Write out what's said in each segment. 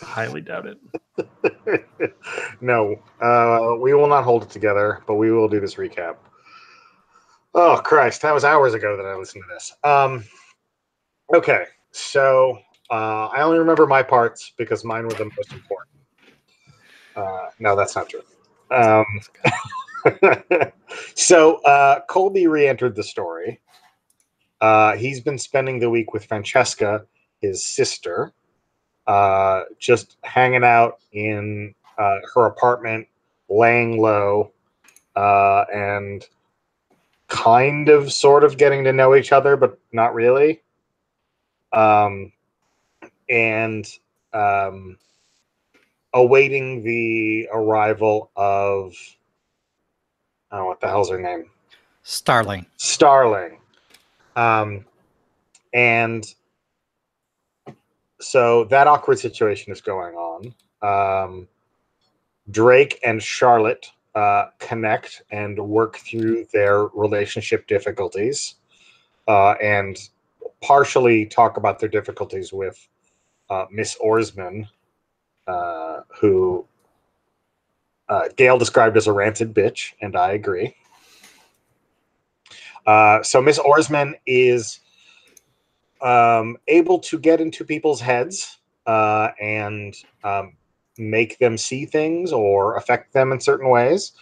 Highly doubt it. No, we will not hold it together, but we will do this recap. Oh, Christ. That was hours ago that I listened to this. Okay, so I only remember my parts because mine were the most important. No, that's not true. So Colby re-entered the story. He's been spending the week with Francesca, his sister, just hanging out in her apartment, laying low, and kind of, sort of getting to know each other, but not really. And awaiting the arrival of, oh, what the hell's her name? Starling. And so that awkward situation is going on. Drake and Charlotte connect and work through their relationship difficulties, and partially talk about their difficulties with Miss Orsman, who Gail described as a rancid bitch, and I agree. So Miss Orsman is able to get into people's heads and make them see things or affect them in certain ways.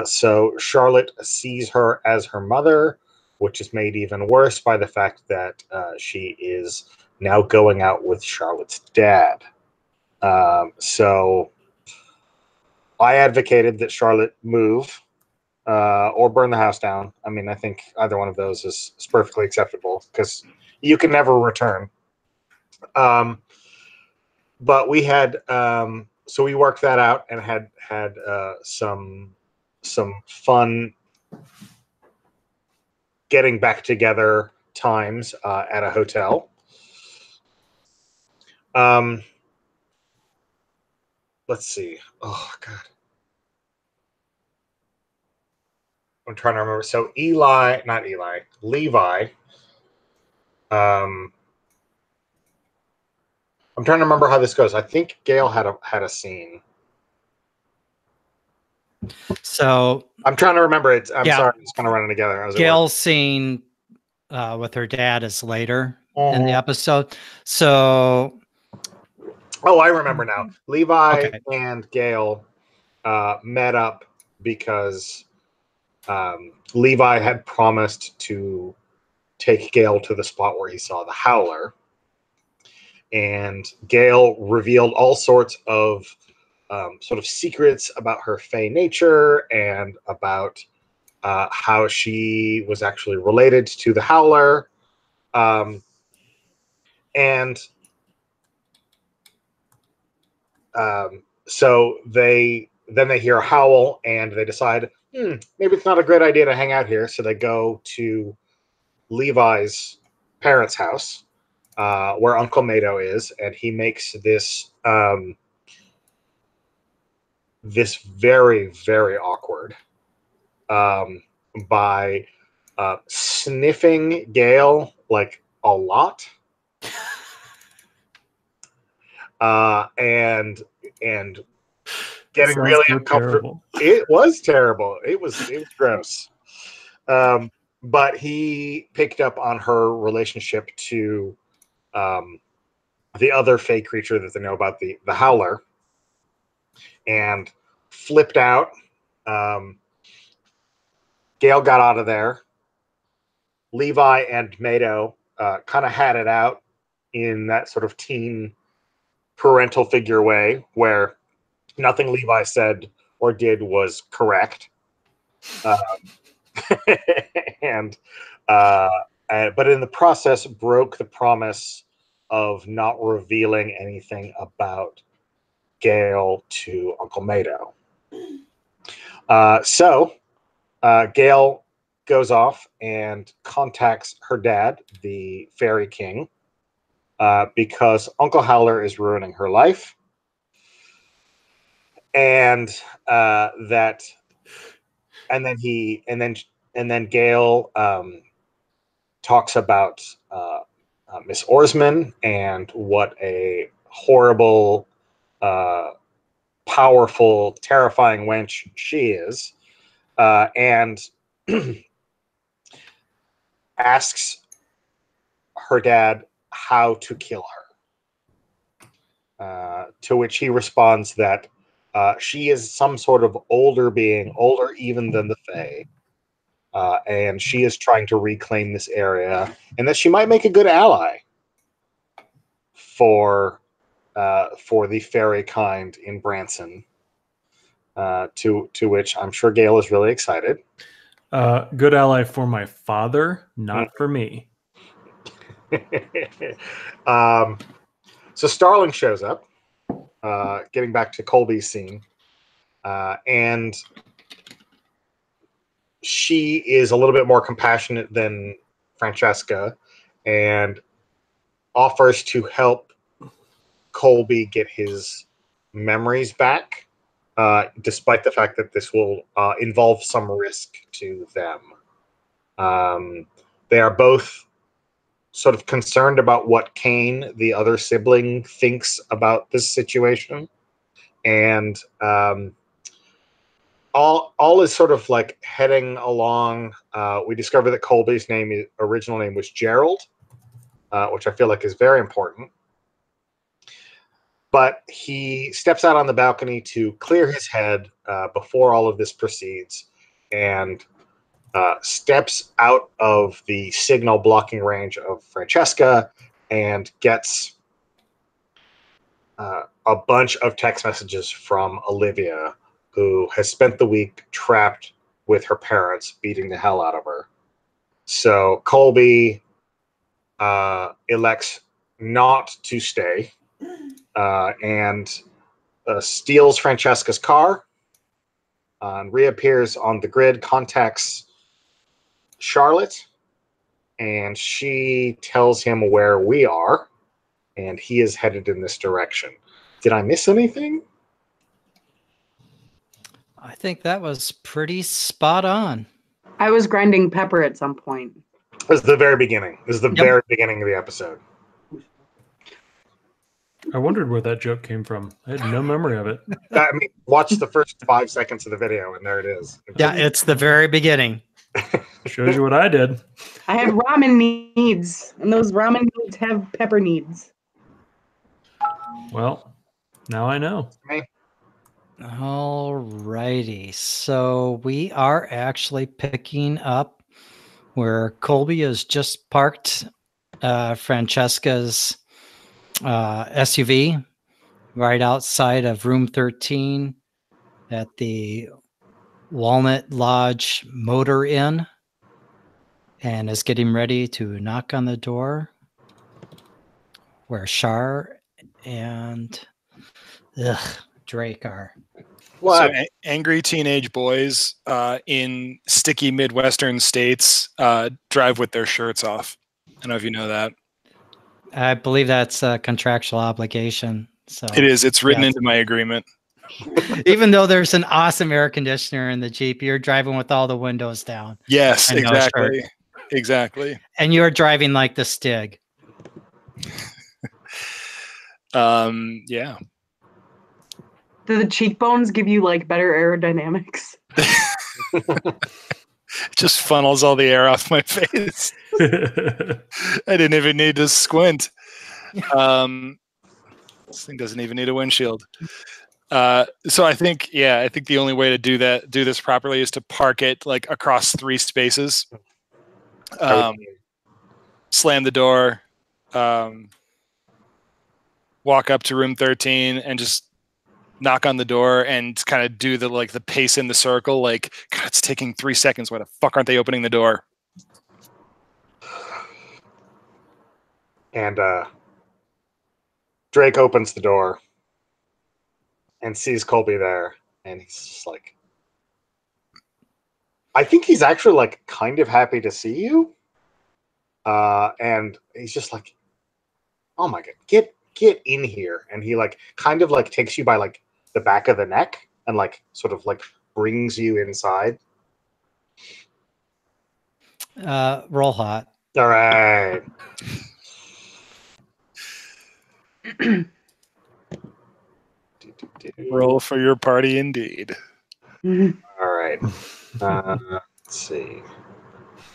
So Charlotte sees her as her mother, which is made even worse by the fact that she is now going out with Charlotte's dad. So I advocated that Charlotte move or burn the house down. I mean, I think either one of those is perfectly acceptable because you can never return. But we had so we worked that out and had some fun getting back together times at a hotel. Let's see. Oh God, I'm trying to remember. So Levi. I'm trying to remember how this goes. I think Gail had a scene. So I'm trying to remember it. I'm sorry, it's kind of running together. Gail's scene with her dad is later in the episode. So, I remember now. Levi and Gail met up because Levi had promised to take Gail to the spot where he saw the Howler. And Gail revealed all sorts of sort of secrets about her fey nature and about how she was actually related to the Howler. So they hear a howl and they decide, maybe it's not a great idea to hang out here. So they go to Levi's parents' house, where Uncle Mato is, and he makes this this very, very awkward by sniffing Gail like a lot, and getting really uncomfortable. It was terrible. It was gross. But he picked up on her relationship to the other fey creature that they know about, the Howler, and flipped out. Gail got out of there. Levi and Mato kind of had it out in that sort of teen parental figure way where nothing Levi said or did was correct. And but in the process broke the promise of not revealing anything about Gail to Uncle Mato. So Gail goes off and contacts her dad, the Fairy King, because Uncle Howler is ruining her life, and then Gail talks about Miss Orsman and what a horrible powerful, terrifying wench she is, and asks her dad how to kill her. To which he responds that she is some sort of older being, older even than the Fae, and she is trying to reclaim this area, and that she might make a good ally for the fairy kind in Branson. To which I'm sure Gail is really excited. Good ally for my father, not for me. So Starling shows up, getting back to Colby's scene, and she is a little bit more compassionate than Francesca and offers to help Colby get his memories back, despite the fact that this will involve some risk to them. They are both sort of concerned about what Kane, the other sibling, thinks about this situation. And all is sort of like heading along. We discover that Colby's original name was Gerald, which I feel like is very important. But he steps out on the balcony to clear his head before all of this proceeds, and steps out of the signal blocking range of Francesca and gets a bunch of text messages from Olivia, who has spent the week trapped with her parents, beating the hell out of her. So Colby elects not to stay and steals Francesca's car and reappears on the grid, contacts Charlotte, and she tells him where we are, and he is headed in this direction. Did I miss anything? I think that was pretty spot on. I was grinding pepper at some point. This is the very beginning. This is the very beginning of the episode. I wondered where that joke came from. I had no memory of it. I mean, watch the first 5 seconds of the video, and there it is. Yeah, it's the very beginning. Shows you what I did. I have ramen needs, and those ramen needs have pepper needs. Well, now I know. All righty. So we are actually picking up where Colby has just parked Francesca's SUV right outside of room 13 at the Walnut Lodge Motor Inn, and is getting ready to knock on the door where Shar and Drake are. What? So angry teenage boys in sticky Midwestern states drive with their shirts off. I don't know if you know that. I believe that's a contractual obligation. So it is. It's written into my agreement. Even though there's an awesome air conditioner in the Jeep, you're driving with all the windows down. Yes, exactly. Exactly. And you're driving like the Stig. Yeah. Do the cheekbones give you like better aerodynamics? Just funnels all the air off my face. I didn't even need to squint. This thing doesn't even need a windshield. So I think the only way to do this properly is to park it like across 3 spaces. Slam the door, walk up to room 13 and just knock on the door and kind of do the pace in the circle. Like, God, it's taking 3 seconds. Why the fuck aren't they opening the door? And Drake opens the door and sees Colby there, and he's just like, I think he's actually like kind of happy to see you. And he's just like, oh my God, get in here. And he like kind of like takes you by like the back of the neck and like sort of like brings you inside. Roll hot. All right. Roll for your party, indeed. All right. Let's see.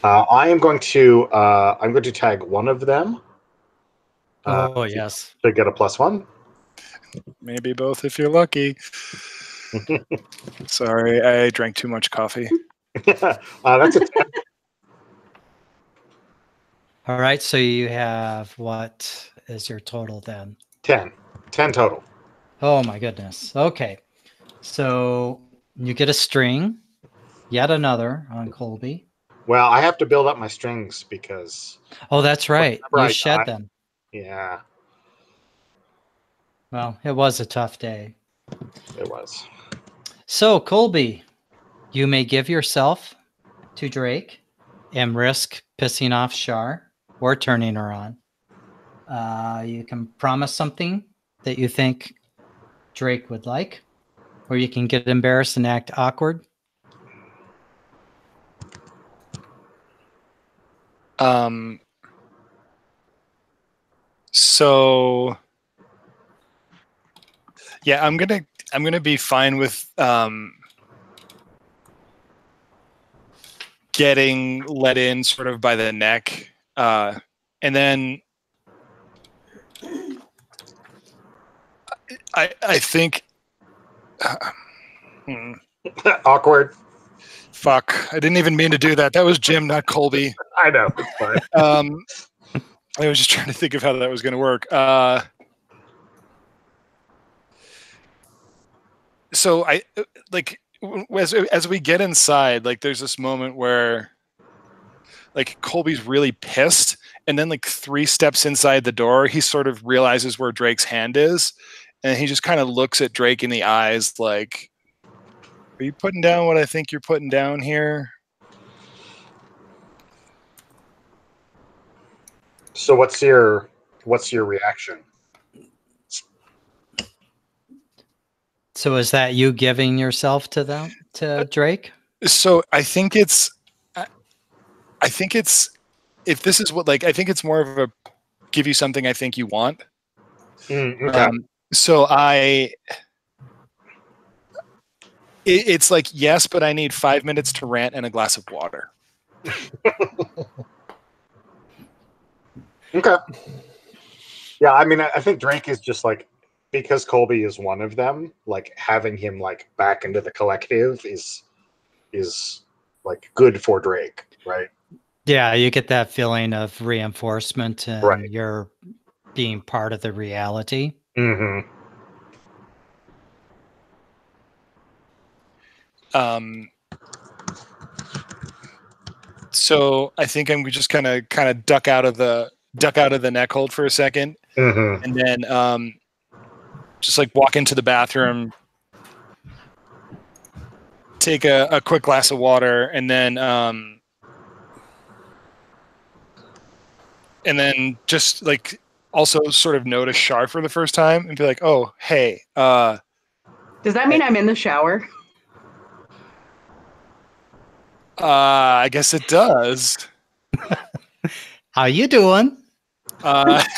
I am going to tag one of them. Yes. To get a +1. Maybe both if you're lucky. Sorry, I drank too much coffee. That's a 10. All right. So you have what is your total then? 10 total. Oh my goodness. Okay. So you get a string, yet another on Colby. Well, I have to build up my strings because Oh, that's right. whenever You I shed die- them. Yeah, Well, it was a tough day. it was. So, Colby, you may give yourself to Drake and risk pissing off Shar or turning her on. You can promise something that you think Drake would like, or you can get embarrassed and act awkward. So yeah, I'm gonna be fine with getting let in sort of by the neck, and then I think Awkward. fuck, I didn't even mean to do that. That was Jim, not Colby. I know. It's fine. I was just trying to think of how that was going to work. So I like as we get inside, like there's this moment where like Colby's really pissed, and then like 3 steps inside the door, he sort of realizes where Drake's hand is, and he just kind of looks at Drake in the eyes like, "Are you putting down what I think you're putting down here?" So what's your reaction? So, is that you giving yourself to them, to Drake? So I think it's if this is what like I think it's more of a give you something I think you want. Okay. So it's like yes, but I need 5 minutes to rant and a glass of water. Okay. Yeah, I mean, I think Drake is just like, because Colby is one of them, like having him like back into the collective is like good for Drake, right? Yeah, you get that feeling of reinforcement and Right. you're being part of the reality. Mm-hmm. So I think I'm just kind of duck out of the neck hold for a second, Mm-hmm. and then just like walk into the bathroom, take a quick glass of water, and then just like also sort of notice Shar for the first time and be like, "Oh, hey." Does that mean I'm in the shower? I guess it does. How you doing?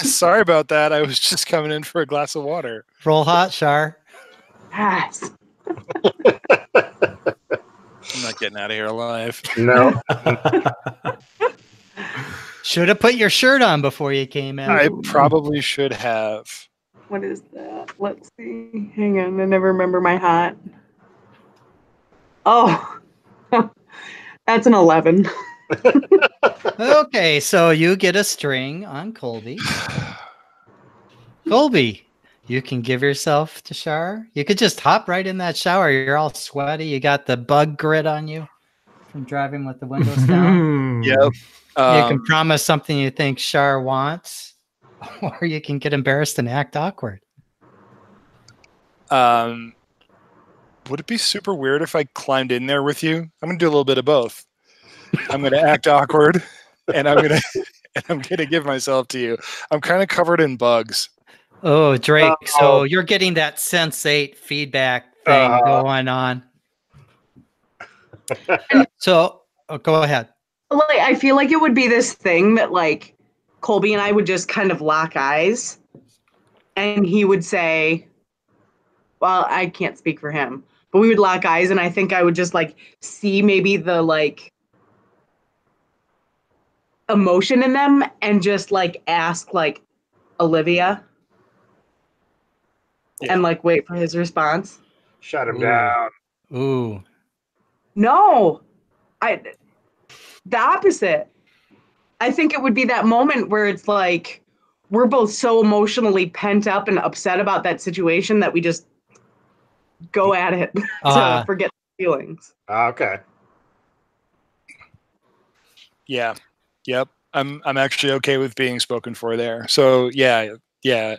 Sorry about that. I was just coming in for a glass of water. Roll hot, Shar. Yes. I'm not getting out of here alive. No. Should have put your shirt on before you came in. I probably should have. What is that? Let's see. Hang on. I never remember my hat. Oh, that's an 11. Okay, so you get a string on Colby. Colby, you can give yourself to Shar. You could just hop right in that shower. You're all sweaty. You got the bug grit on you from driving with the windows down. Yep. You can promise something you think Shar wants, or you can get embarrassed and act awkward. Would it be super weird if I climbed in there with you? I'm gonna do a little bit of both. I'm gonna act awkward, and I'm gonna give myself to you. I'm kind of covered in bugs. Oh, Drake. So you're getting that Sense8 feedback thing going on. So go ahead. Like, I feel like it would be this thing that like Colby and I would just kind of lock eyes, and he would say, well, I can't speak for him, but we would lock eyes, and I think I would just like see maybe the like emotion in them, and just like ask like Olivia, Yeah. and like wait for his response. Shut him Ooh. down. Ooh. No, the opposite. I think it would be that moment where it's like we're both so emotionally pent up and upset about that situation that we just go at it to forget the feelings. Okay. Yeah. Yep. I'm actually okay with being spoken for there. So yeah,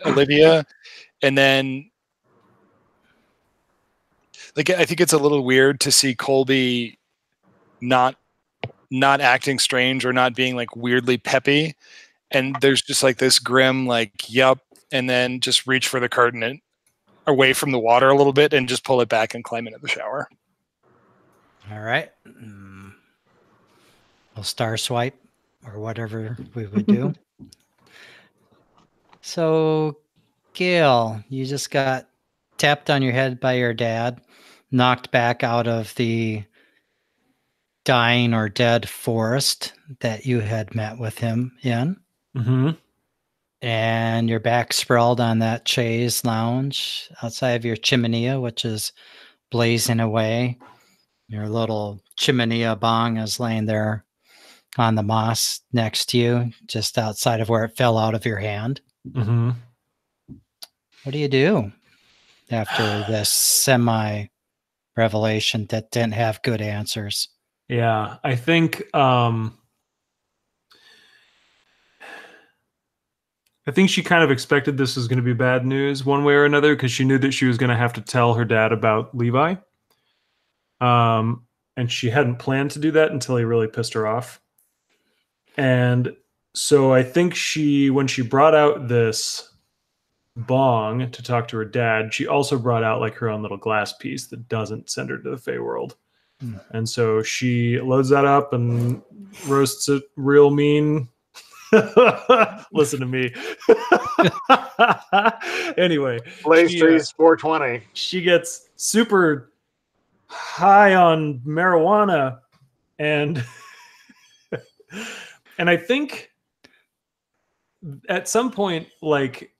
Olivia, and then like I think it's a little weird to see Colby not acting strange or not being like weirdly peppy, and there's just like this grim like yup, and then just reach for the curtain and away from the water a little bit and just pull it back and climb into the shower. All right. We'll star swipe or whatever we would do. So, Gail, you just got tapped on your head by your dad, knocked back out of the dying or dead forest that you had met with him in. Mm-hmm. And you're back sprawled on that chaise lounge outside of your chimenea, which is blazing away. Your little chimenea bong is laying there on the moss next to you, just outside of where it fell out of your hand. Mm-hmm. What do you do after this semi revelation that didn't have good answers? Yeah, I think she kind of expected this was going to be bad news one way or another because she knew that she was going to have to tell her dad about Levi. And she hadn't planned to do that until he really pissed her off. And so I think when she brought out this bong to talk to her dad, she also brought out like her own little glass piece that doesn't send her to the Fey world. And so she loads that up and roasts it real mean. Listen to me. Anyway, Blaze Trees 420. She gets super high on marijuana, and I think at some point, like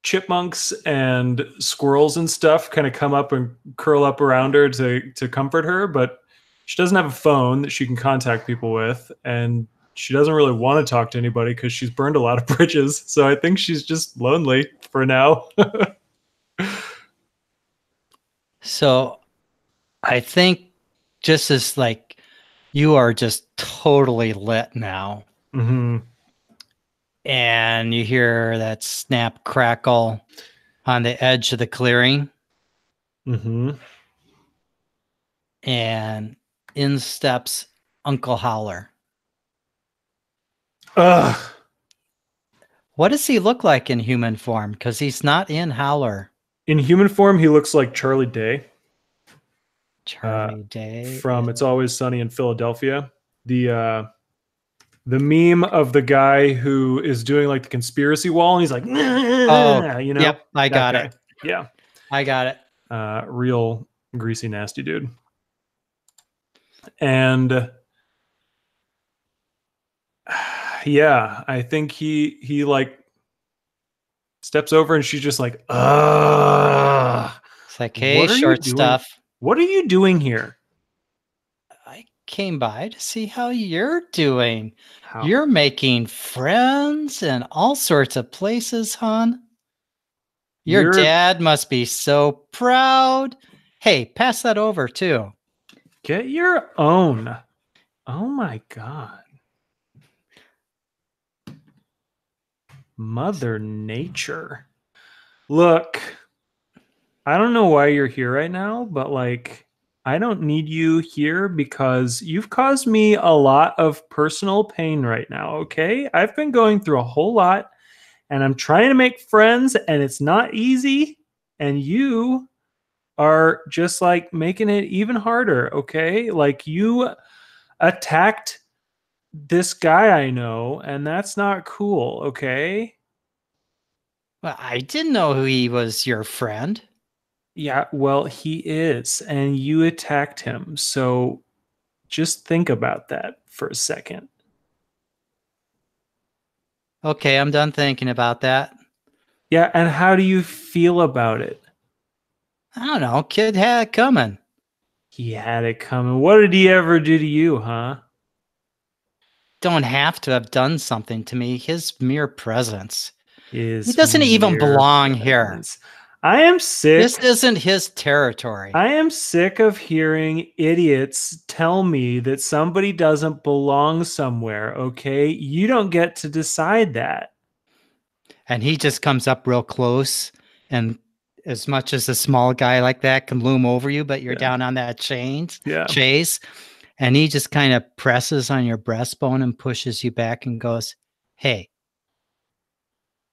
chipmunks and squirrels and stuff kind of come up and curl up around her to comfort her, but she doesn't have a phone that she can contact people with, and she doesn't really want to talk to anybody because she's burned a lot of bridges. So I think she's just lonely for now. So I think just as like you are just totally lit now. Mm-hmm. And you hear that snap crackle on the edge of the clearing. Mm-hmm. And in steps Uncle Howler. Ugh. What does he look like in human form? Because he's not in Howler. In human form, he looks like Charlie Day. Charlie Day from It's Always Sunny in Philadelphia. The meme of the guy who is doing like the conspiracy wall, and he's like, oh, you know, yep, I got it. Yeah, I got it. Real greasy, nasty dude. And yeah, I think he like steps over, and she's just like, ugh. It's like, hey, short stuff. What are you doing here? I came by to see how you're doing. You're making friends in all sorts of places, hon. Your dad must be so proud. Hey, pass that over too. Get your own. Oh my God. Mother Nature. Look, I don't know why you're here right now, but like, I don't need you here because you've caused me a lot of personal pain right now, okay? I've been going through a whole lot, and I'm trying to make friends, and it's not easy, and you are just like making it even harder, okay? Like, you attacked this guy I know, and that's not cool, okay? Well, I didn't know he was your friend. Yeah, well, he is, and you attacked him. So just think about that for a second. Okay, I'm done thinking about that. Yeah, and how do you feel about it? I don't know. Kid had it coming. He had it coming. What did he ever do to you, huh? Don't have to have done something to me. His mere presence. He His doesn't even mere belong here. presence. I am sick. This isn't his territory. I am sick of hearing idiots tell me that somebody doesn't belong somewhere, okay? You don't get to decide that. And he just comes up real close, and as much as a small guy like that can loom over you, but you're Yeah. down on that Yeah. chase, and he just kind of presses on your breastbone and pushes you back and goes, "Hey,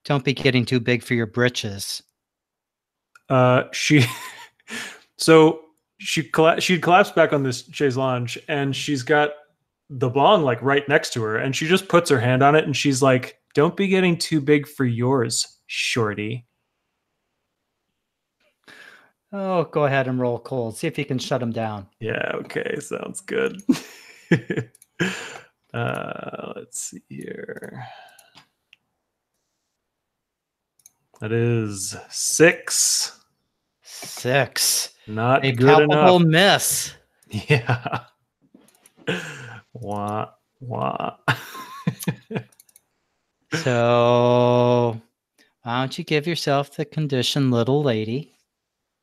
don't be getting too big for your britches." She so she'd collapsed back on this chaise lounge, and she's got the bong like right next to her, and she just puts her hand on it, and she's like, "Don't be getting too big for yours, shorty." Oh, go ahead and roll cold. See if you can shut him down. Yeah, okay, sounds good. Let's see here. That is 6. 6. Not A good palpable enough. miss. Yeah. Wah, wah. So why don't you give yourself the condition, little lady?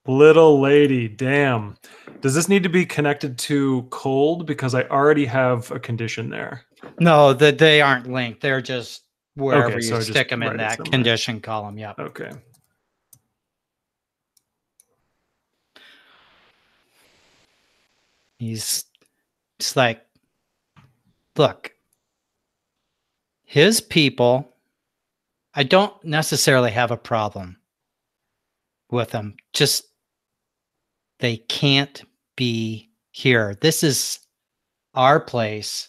Little lady, damn. Does this need to be connected to cold? Because I already have a condition there. No, they aren't linked. They're just wherever Okay, so you I just stick them in write it that somewhere. condition column. Yep. Okay. He's just like, look, his people, I don't necessarily have a problem with them. Just they can't be here. This is our place,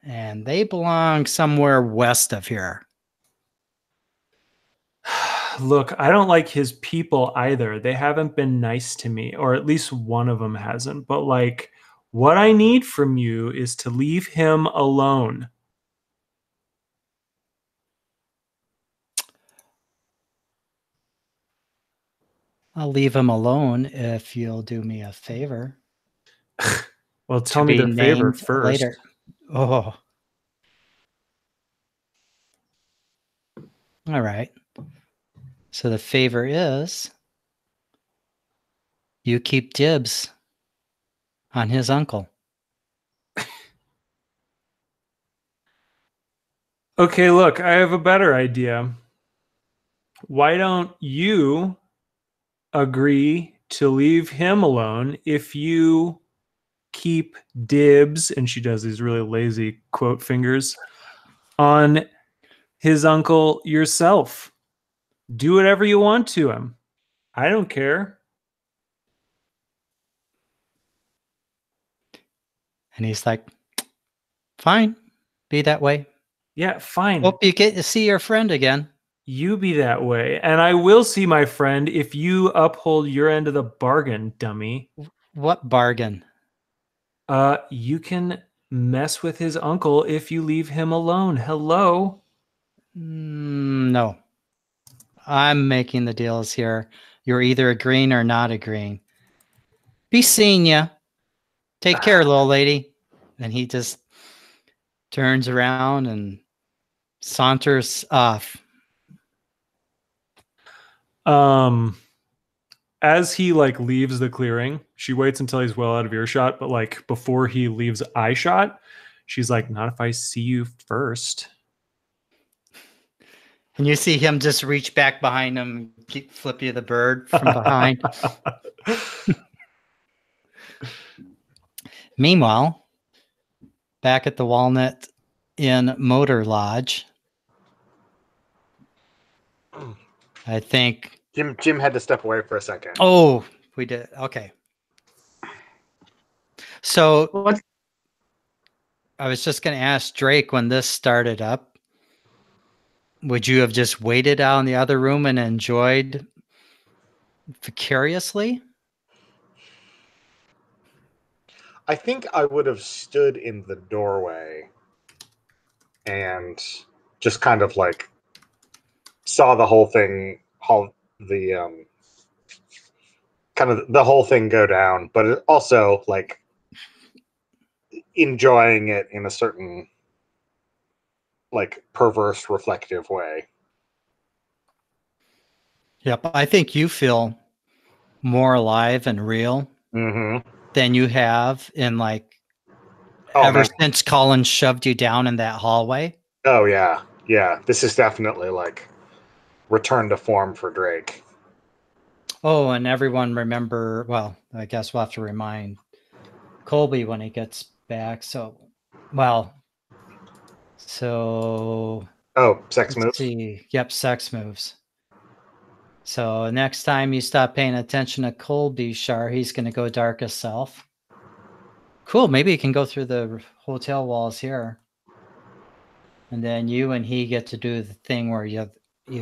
and they belong somewhere west of here. Look, I don't like his people either. They haven't been nice to me, or at least one of them hasn't. But like, what I need from you is to leave him alone. I'll leave him alone if you'll do me a favor. Well, To tell me be the favor named first. later. Oh. All right. So the favor is you keep dibs on his uncle. Okay, look, I have a better idea. Why don't you agree to leave him alone if you keep dibs, and she does these really lazy quote fingers, on his uncle yourself? Do whatever you want to him. I don't care. And he's like, fine, be that way. Yeah, fine. Hope you get to see your friend again. You be that way. And I will see my friend if you uphold your end of the bargain, dummy. What bargain? You can mess with his uncle if you leave him alone. Hello? No. I'm making the deals here. You're either agreeing or not agreeing. Be seeing ya. Take care, little lady. And he just turns around and saunters off. As he like leaves the clearing, she waits until he's well out of earshot, but like before he leaves eye shot, she's like, not if I see you first. And you see him just reach back behind him, flip you the bird from behind. Meanwhile, back at the Walnut Inn Motor Lodge, I think Jim had to step away for a second. Oh, we did. Okay. So What's I was just going to ask Drake, when this started up, would you have just waited out in the other room and enjoyed vicariously? I think I would have stood in the doorway and just kind of like saw the whole thing, the kind of the whole thing go down, but also like enjoying it in a certain like perverse reflective way. Yep. I think you feel more alive and real Mm-hmm. than you have in like Oh ever man. since Colin shoved you down in that hallway. Oh yeah. Yeah. This is definitely like return to form for Drake. Oh, and everyone remember, well, I guess we'll have to remind Colby when he gets back. So, well, so Oh, sex let's moves. see. Yep, sex moves. So next time you stop paying attention to Colby, Shar, he's going to go darkest self. Cool. Maybe he can go through the hotel walls here. And then you and he get to do the thing where you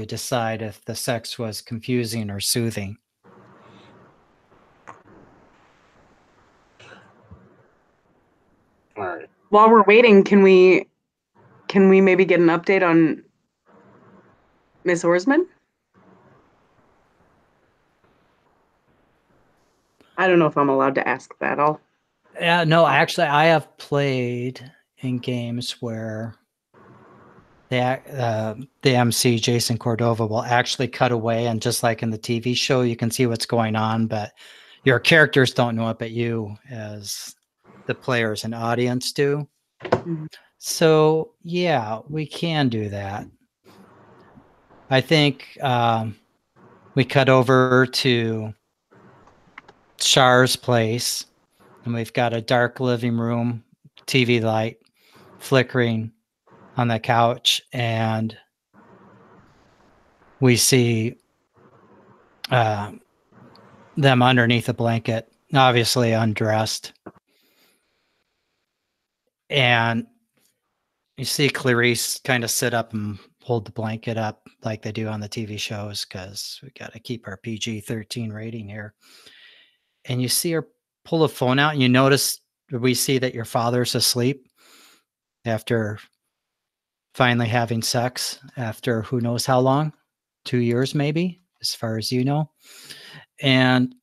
decide if the sex was confusing or soothing. All right. While we're waiting, can we maybe get an update on Miss Orsman? I don't know if I'm allowed to ask that. No, actually, I have played in games where the MC Jason Cordova will actually cut away, and just like in the TV show, you can see what's going on, but your characters don't know it, but you, as the players and audience, do. Mhm. So yeah, we can do that. I think we cut over to Char's place, and we've got a dark living room, TV light flickering on the couch, and we see them underneath a blanket, obviously undressed. And you see Clarice kind of sit up and hold the blanket up like they do on the TV shows, because we got to keep our PG-13 rating here. And you see her pull a phone out, and you notice, we see that your father's asleep after finally having sex after who knows how long, 2 years maybe, as far as you know. And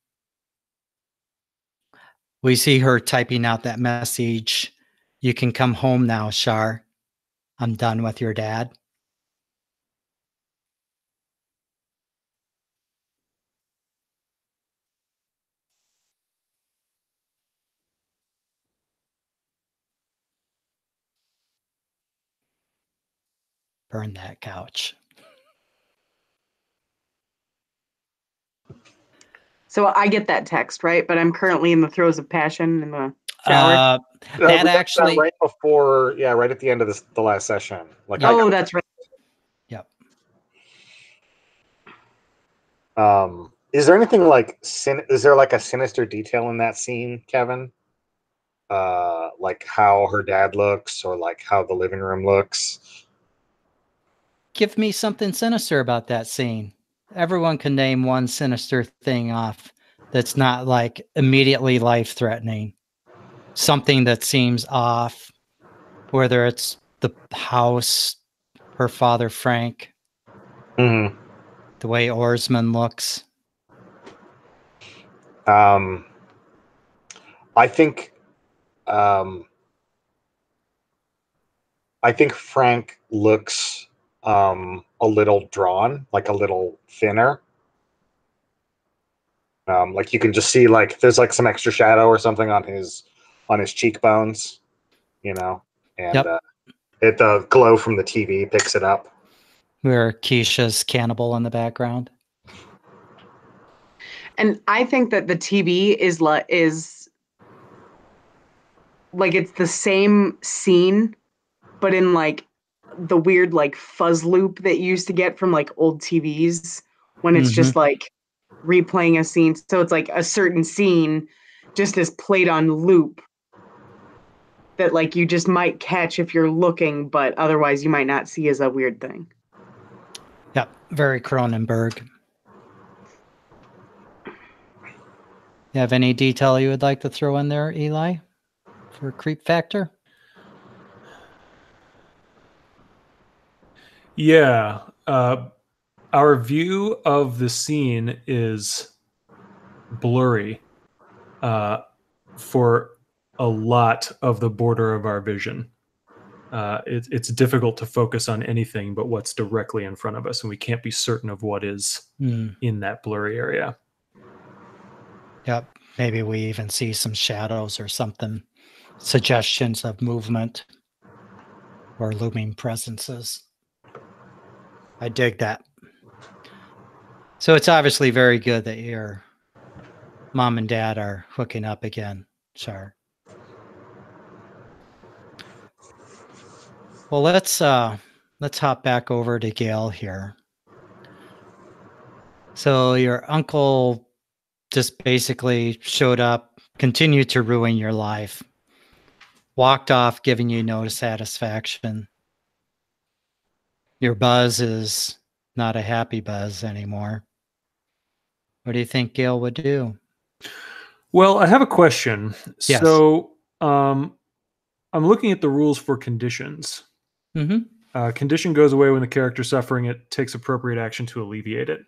we see her typing out that message, "You can come home now, Shar. I'm done with your dad." Burn that couch. So I get that text, right? But I'm currently in the throes of passion in the shower. We That got actually, right before, yeah, right at the end of the last session. Like, Yeah. Oh, that's right. yep. is there anything like is there like a sinister detail in that scene, Kevin? Like how her dad looks, or like how the living room looks. Give me something sinister about that scene. Everyone can name one sinister thing off that's not like immediately life threatening. Something that seems off, whether it's the house, her father, Frank, Mm-hmm. the way Orsman looks. I think, I think Frank looks a little drawn, like a little thinner. Like you can just see like there's like some extra shadow or something on his cheekbones, you know, and Yep. the glow from the TV picks it up. Where Keisha's cannibal in the background. And I think that the TV is like it's the same scene, but in like the weird like fuzz loop that you used to get from like old TVs when it's just like replaying a scene. So it's like a certain scene just is played on loop that like you just might catch if you're looking, but otherwise you might not see as a weird thing. Yep. Very Cronenberg. You have any detail you would like to throw in there, Eli, for creep factor? Yeah. Our view of the scene is blurry for a lot of the border of our vision. It's difficult to focus on anything but what's directly in front of us, and we can't be certain of what is in that blurry area. Yep. Maybe we even see some shadows or something, suggestions of movement or looming presences. I dig that. So it's obviously very good that your mom and dad are hooking up again, Char. Well, let's hop back over to Gail here. So your uncle just basically showed up, continued to ruin your life, walked off, giving you no satisfaction. Your buzz is not a happy buzz anymore. What do you think Gail would do? Well, I have a question. Yes. So, I'm looking at the rules for conditions. Mm-hmm. Condition goes away when the character suffering it takes appropriate action to alleviate it.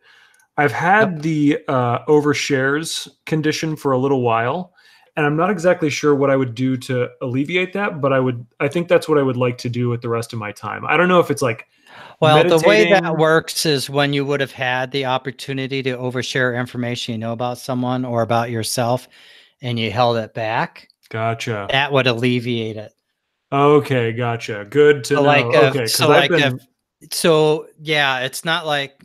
I've had the overshares condition for a little while, and I'm not exactly sure what I would do to alleviate that, but I think that's what I would like to do with the rest of my time. I don't know if it's like Well, the way that meditating. works is when you would have had the opportunity to overshare information you know about someone or about yourself, and you held it back, Gotcha. that would alleviate it. Okay, gotcha. Good to know. Okay, because I've been. So yeah, it's not like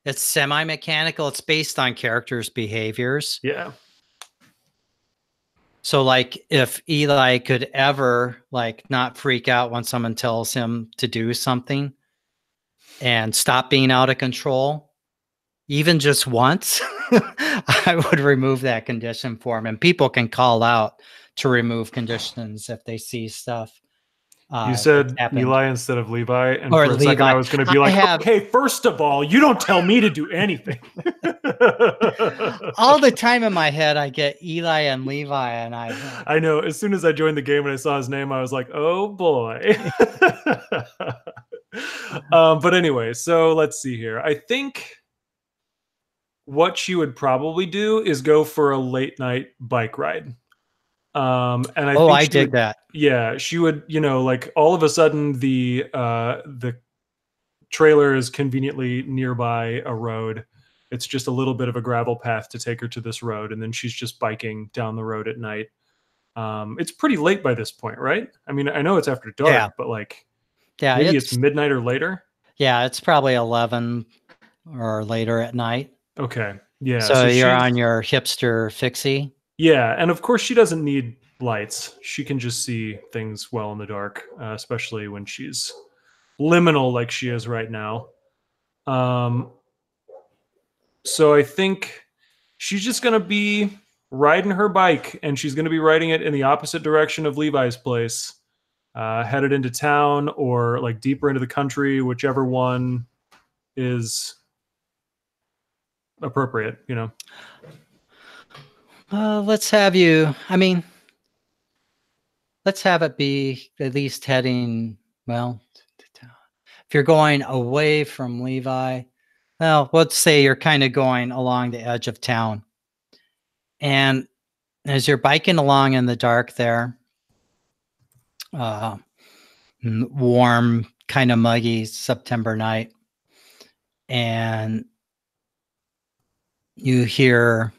it's semi-mechanical. It's based on characters' behaviors. Yeah. So like if Eli could ever like not freak out when someone tells him to do something and stop being out of control, even just once, I would remove that condition for him. And people can call out to remove conditions if they see stuff. You said Eli instead of Levi, and or for a second I was going to be like, okay, first of all, you don't tell me to do anything. All the time in my head, I get Eli and Levi, and I know. As soon as I joined the game and I saw his name, I was like, oh boy. But anyway, so let's see here. I think what she would probably do is go for a late night bike ride. And I dig that. Yeah, she would, like all of a sudden the trailer is conveniently nearby a road. It's just a little bit of a gravel path to take her to this road, and then she's just biking down the road at night. It's pretty late by this point, right? I mean, I know it's after dark, but like, maybe it's midnight or later. Yeah, it's probably 11 or later at night. Okay, yeah. So you're on your hipster fixie. Yeah, and of course she doesn't need lights. She can just see things well in the dark, especially when she's liminal like she is right now. So I think she's just going to be riding her bike, and she's going to be riding it in the opposite direction of Levi's place, headed into town or like deeper into the country, whichever one is appropriate, Let's have it be at least heading, well, if you're going away from Levi, well, let's say you're kind of going along the edge of town. And as you're biking along in the dark there, warm, kind of muggy September night, and you hear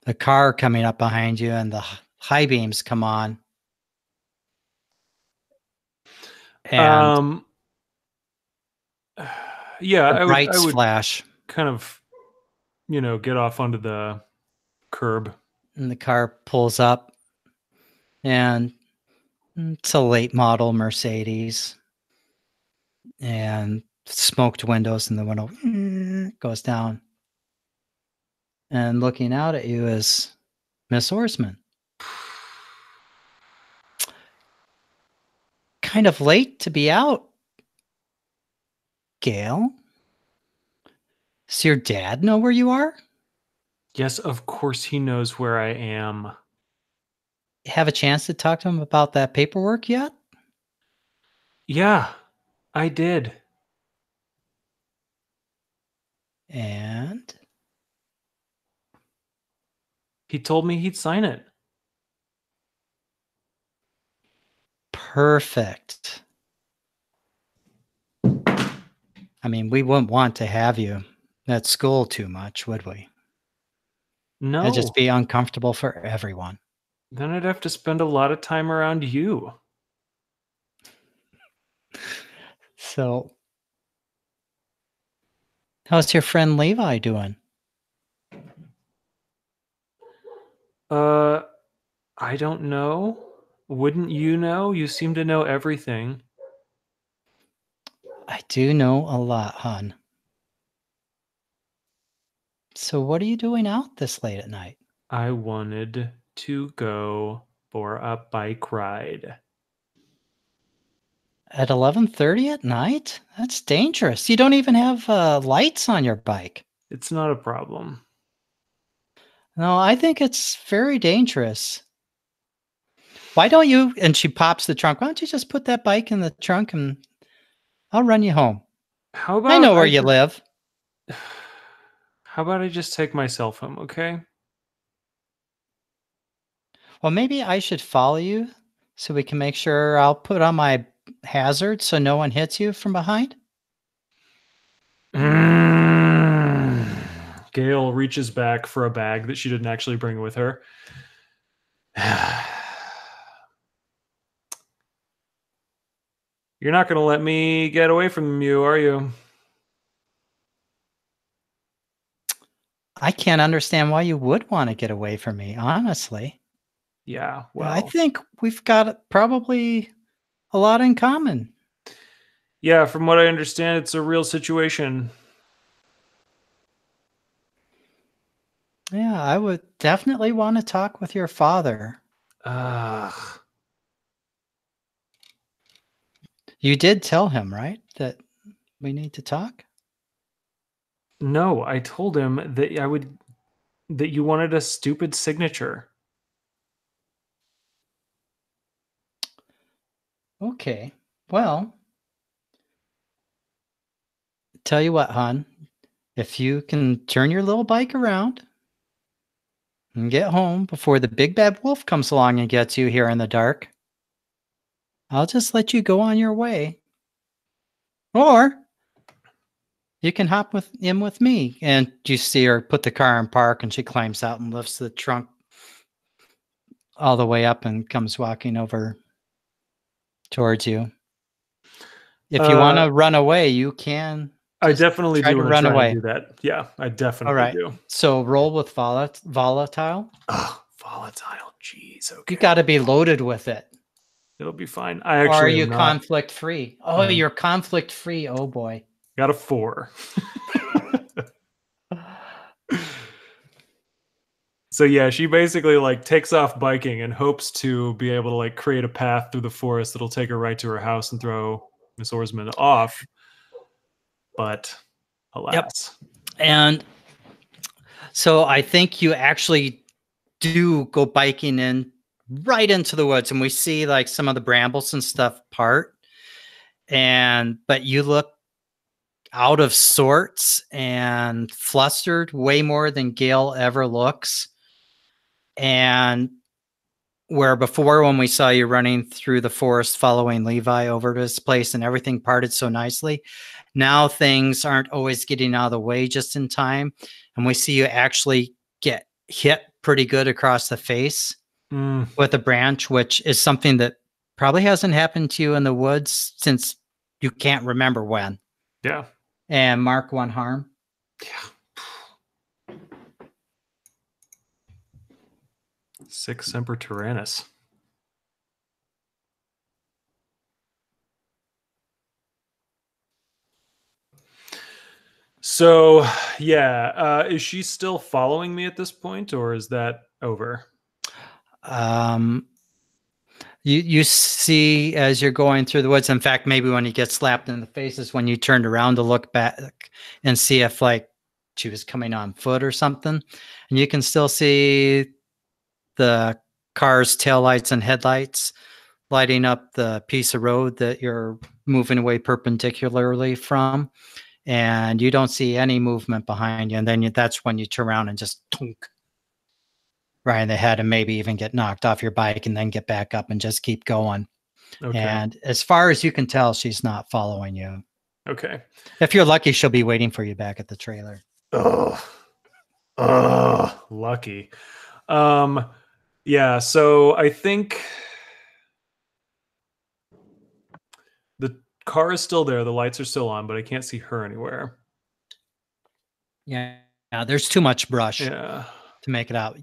the car coming up behind you and the high beams come on. And yeah, I would flash. Kind of, get off onto the curb. And the car pulls up, and it's a late model Mercedes, and smoked windows in the window goes down. And looking out at you is Miss Oarsman. Kind of late to be out, Gail. Does your dad know where you are? Yes, of course he knows where I am. Have a chance to talk to him about that paperwork yet? Yeah, I did. And He told me he'd sign it. perfect. I mean, we wouldn't want to have you at school too much, would we? No. That'd just be uncomfortable for everyone. Then I'd have to spend a lot of time around you. So, how's your friend Levi doing? I don't know. Wouldn't you know? You seem to know everything. I do know a lot, hon. So, what are you doing out this late at night? I wanted to go for a bike ride. At 11:30 at night? That's dangerous. You don't even have lights on your bike. It's not a problem. No, I think it's very dangerous. Why don't you? And she pops the trunk. Why don't you just put that bike in the trunk and I'll run you home? How about I know where you live. How about I just take myself home, okay? Well, maybe I should follow you so we can make sure I'll put on my hazard so no one hits you from behind. Gail reaches back for a bag that she didn't actually bring with her. You're not going to let me get away from you, are you? I can't understand why you would want to get away from me, honestly. Yeah, well. I think we've got probably a lot in common. Yeah, from what I understand, it's a real situation. Yeah, I would definitely want to talk with your father. Ugh. You did tell him, right, that we need to talk? No, I told him that that you wanted a stupid signature. Okay. Well, tell you what, hon. If you can turn your little bike around and get home before the big bad wolf comes along and gets you here in the dark, I'll just let you go on your way. Or you can hop in with me. And you see her put the car in park and she climbs out and lifts the trunk all the way up and comes walking over towards you. If you want to run away, you can. I definitely try do to want to run try away. and do that. Yeah, I definitely All right. do. So roll with volatile. Oh, volatile. Jeez. Okay. You got to be loaded with it. It'll be fine. I Or are actually you am not. conflict free? Oh, you're conflict free. Oh boy. Got a 4. So yeah, she basically like takes off biking and hopes to be able to like create a path through the forest that'll take her right to her house and throw Miss Oarsman off. But alas. Yep. And so I think you actually do go biking in right into the woods, and we see like some of the brambles and stuff part. But you look out of sorts and flustered way more than Gail ever looks. And where before, when we saw you running through the forest following Levi over to his place and everything parted so nicely, now things aren't always getting out of the way just in time. And we see you actually get hit pretty good across the face with a branch, which is something that probably hasn't happened to you in the woods since you can't remember when. Yeah. And mark 1 harm. Yeah. 6 Semper Tyrannis. So, yeah, is she still following me at this point, or is that over? You see as you're going through the woods. In fact, maybe when you get slapped in the face is when you turned around to look back and see if like she was coming on foot or something. And you can still see the car's taillights and headlights lighting up the piece of road that you're moving away perpendicularly from. And you don't see any movement behind you. And then that's when you turn around and just tunk right in the head and maybe even get knocked off your bike and then get back up and just keep going. Okay. And as far as you can tell, she's not following you. Okay. If you're lucky, she'll be waiting for you back at the trailer. Lucky. Yeah, so I think the car is still there, the lights are still on, but I can't see her anywhere. Yeah, there's too much brush Yeah. to make it out.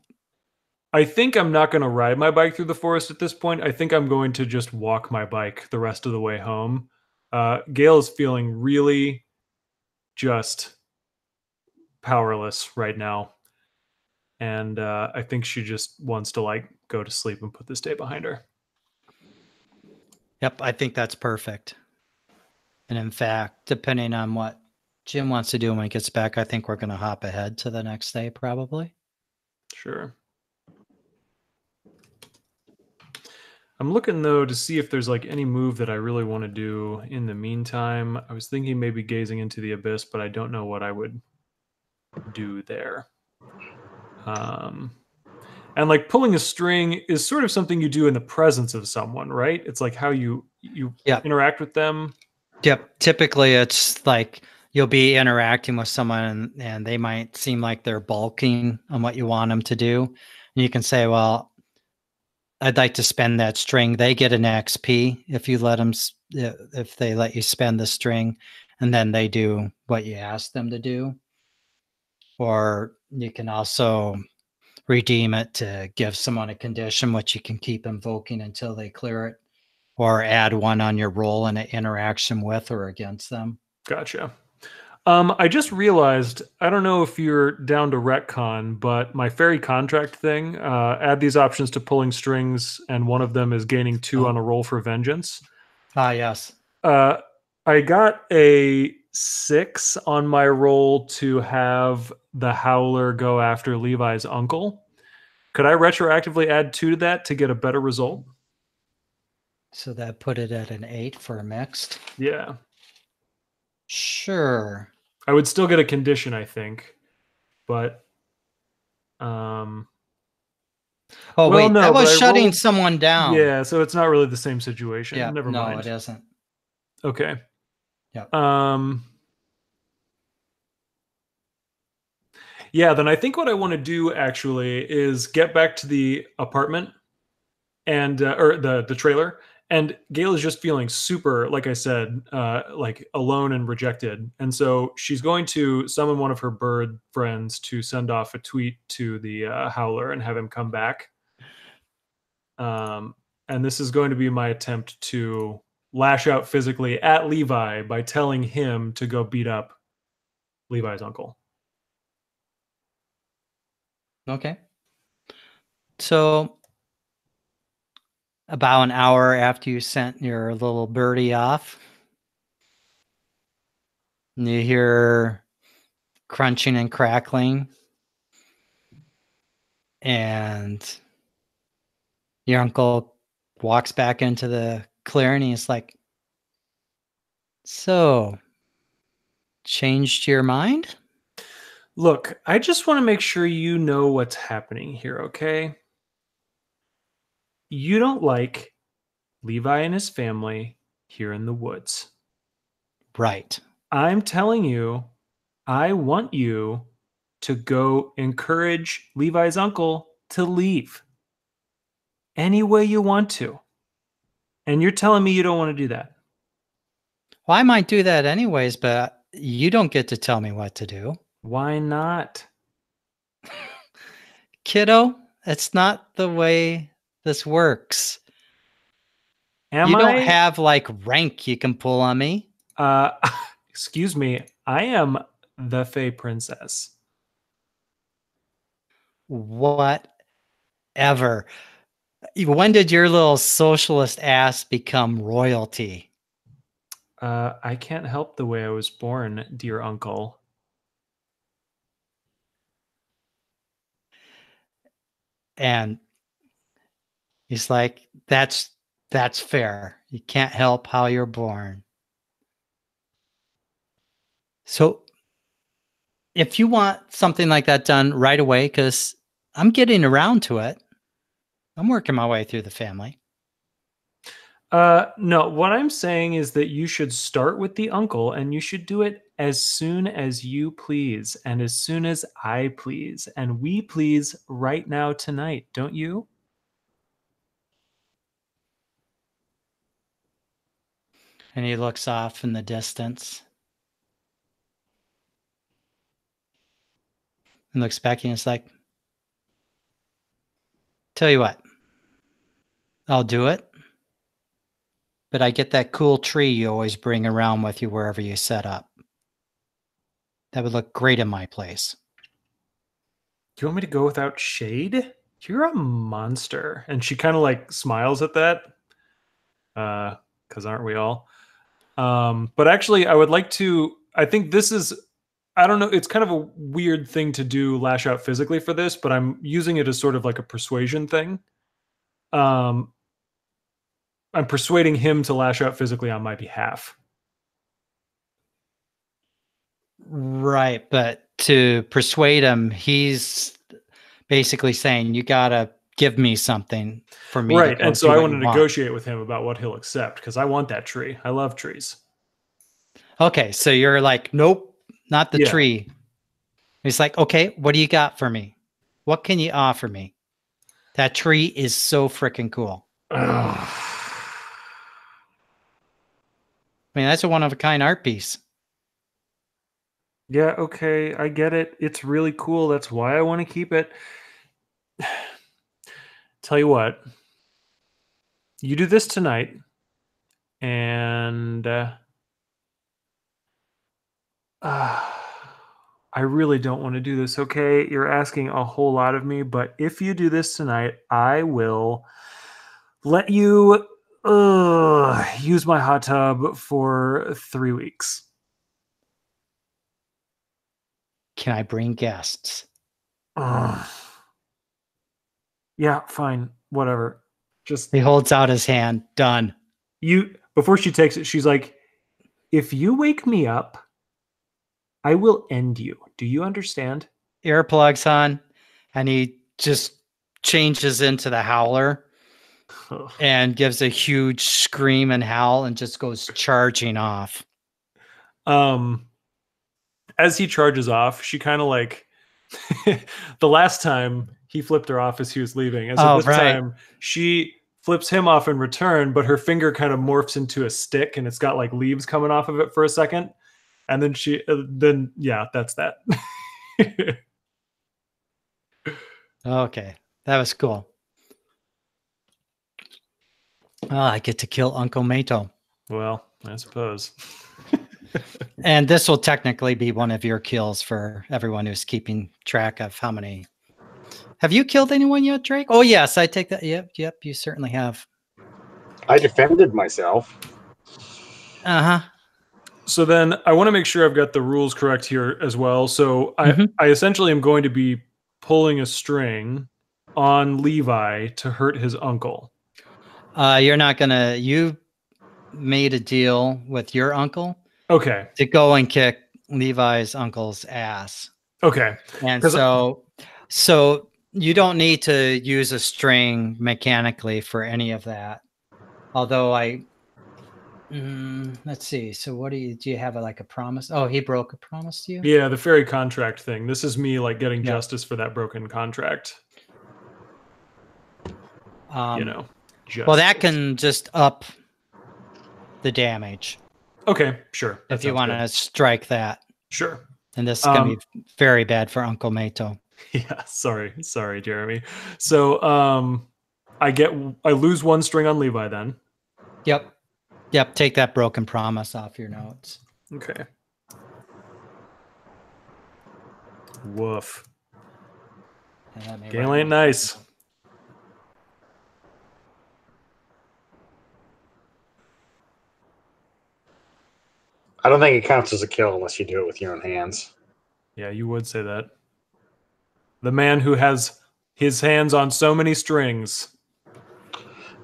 I think I'm not going to ride my bike through the forest at this point. I think I'm going to just walk my bike the rest of the way home. Gail is feeling really just powerless right now. And I think she just wants to like go to sleep and put this day behind her. Yep, I think that's perfect. And in fact, depending on what Jim wants to do when he gets back, I think we're going to hop ahead to the next day, probably. Sure. I'm looking, though, to see if there's like any move that I really want to do in the meantime. I was thinking maybe gazing into the abyss, but I don't know what I would do there. And like pulling a string is sort of something you do in the presence of someone, right? It's like how you interact with them. Yep. Typically, it's like you'll be interacting with someone and they might seem like they're balking on what you want them to do. And you can say, well, I'd like to spend that string. They get an XP if you let them, if they let you spend the string, and then they do what you ask them to do. Or you can also redeem it to give someone a condition, which you can keep invoking until they clear it, or add one on your roll in an interaction with or against them. Gotcha. I just realized, I don't know if you're down to retcon, but my fairy contract thing, add these options to pulling strings, and one of them is gaining 2 on a roll for vengeance. Ah, yes. I got a 6 on my roll to have the Howler go after Levi's uncle. Could I retroactively add 2 to that to get a better result? So that put it at an 8 for a mixed. Yeah. Sure. I would still get a condition, I think, but oh well, wait, no, that was but shutting someone down. Yeah, so it's not really the same situation. Yeah, Never mind. No, it isn't. Okay. Yeah. Yeah, then I think what I want to do actually is get back to the apartment and or the trailer. And Gail is just feeling super, like I said, like alone and rejected. And so she's going to summon one of her bird friends to send off a tweet to the Howler and have him come back. And this is going to be my attempt to lash out physically at Levi by telling him to go beat up Levi's uncle. Okay. So about an hour after you sent your little birdie off, you hear crunching and crackling, and your uncle walks back into the clearing. And he's like, so, changed your mind? Look, I just want to make sure you know what's happening here, okay? You don't like Levi and his family here in the woods. Right. I'm telling you, I want you to go encourage Levi's uncle to leave any way you want to. And you're telling me you don't want to do that. Well, I might do that anyways, but you don't get to tell me what to do. Why not? Kiddo, that's not the way this works. You don't have like rank you can pull on me. Excuse me. I am the Fey Princess. Whatever. When did your little socialist ass become royalty? I can't help the way I was born, dear uncle. And he's like, that's fair. You can't help how you're born. So if you want something like that done right away, because I'm getting around to it, I'm working my way through the family. No, what I'm saying is that you should start with the uncle and you should do it as soon as you please and as soon as I please and we please right now tonight, don't you? And he looks off in the distance and looks back and it's like, tell you what, I'll do it. But I get that cool tree you always bring around with you wherever you set up. That would look great in my place. Do you want me to go without shade? You're a monster. And she kind of like smiles at that. Because aren't we all? But actually, I would like to. I think this is. I don't know. It's kind of a weird thing to do, lash out physically for this, but I'm using it as sort of like a persuasion thing. I'm persuading him to lash out physically on my behalf. Right. But to persuade him, he's basically saying, you got to give me something for me Right. to go And so do I what want you to want. negotiate with him about what he'll accept because I want that tree. I love trees. Okay. So you're like, nope, not the Yeah. tree. He's like, okay, what do you got for me? What can you offer me? That tree is so freaking cool. Ugh. I mean, that's a one-of-a-kind art piece. Yeah, okay, I get it. It's really cool. That's why I want to keep it. Tell you what, you do this tonight, and I really don't want to do this, okay? You're asking a whole lot of me, but if you do this tonight, I will let you use my hot tub for 3 weeks. Can I bring guests? Ugh. Yeah, fine, whatever. Just He holds out his hand. Done. before she takes it, she's like, if you wake me up, I will end you. Do you understand? Earplugs on, and he just changes into the howler and gives a huge scream and howl and just goes charging off. As he charges off, she kind of like the last time he flipped her off as he was leaving. And so this time she flips him off in return, but her finger kind of morphs into a stick and it's got like leaves coming off of it for a second. And then yeah, that's that. Okay, that was cool. Oh, I get to kill Uncle Mato. Well, I suppose. And this will technically be one of your kills for everyone who's keeping track of how many. Have you killed anyone yet, Drake? Oh, yes, I take that. Yep, you certainly have. I defended myself. Uh-huh. So then I want to make sure I've got the rules correct here as well. So I essentially am going to be pulling a string on Levi to hurt his uncle. You're not gonna. You made a deal with your uncle. Okay. To go and kick Levi's uncle's ass. Okay. And so you don't need to use a string mechanically for any of that. Although let's see. So what do you have like a promise? Oh, he broke a promise to you? Yeah, the fairy contract thing. This is me like getting justice for that broken contract. Justice. Well, that can just up the damage. Okay, sure. If you want to strike that. Sure. And this is going to be very bad for Uncle Mato. Yeah, sorry, Jeremy. So I lose one string on Levi then. Yep. Take that broken promise off your notes. Okay. Woof. Gale ain't nice. I don't think it counts as a kill unless you do it with your own hands. Yeah, you would say that. The man who has His hands on so many strings.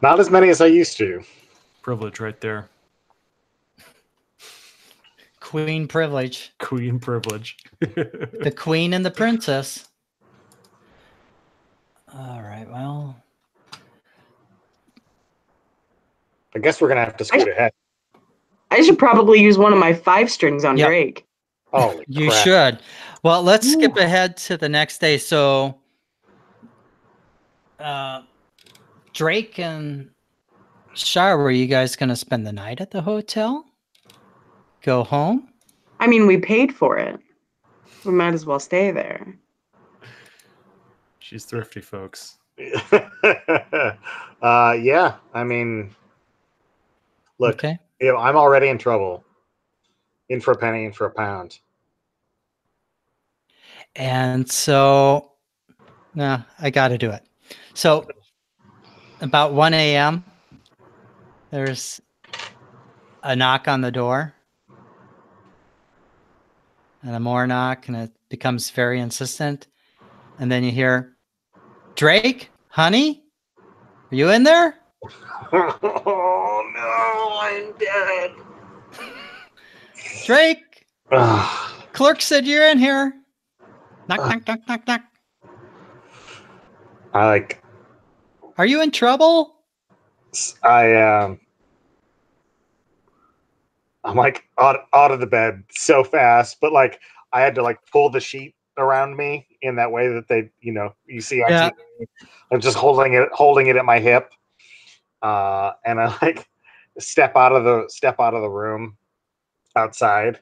Not as many as I used to. Privilege right there. Queen privilege. Queen privilege. The queen and the princess. All right, well. I guess we're gonna have to scoot ahead. I should probably use one of my 5 strings on Yep. Drake. Holy You crap. should. Well, let's skip ahead to the next day. So Drake and Shar, were you guys going to spend the night at the hotel? Go home? I mean, we paid for it. We might as well stay there. She's thrifty, folks. Yeah, I mean, look, Okay. I'm already in trouble. In for a penny, in for a pound. And so, no, I got to do it. So about 1 a.m., there's a knock on the door. And a more knock, and it becomes very insistent. And then you hear, Drake, honey, are you in there? Oh no, I'm dead. Drake, Ugh. clerk said you're in here. Knock, knock, knock, knock, knock. Are you in trouble? I'm like out of the bed so fast, but like I had to like pull the sheet around me in that way that they, you see on TV. I'm just holding it at my hip, and I like step out of the room outside.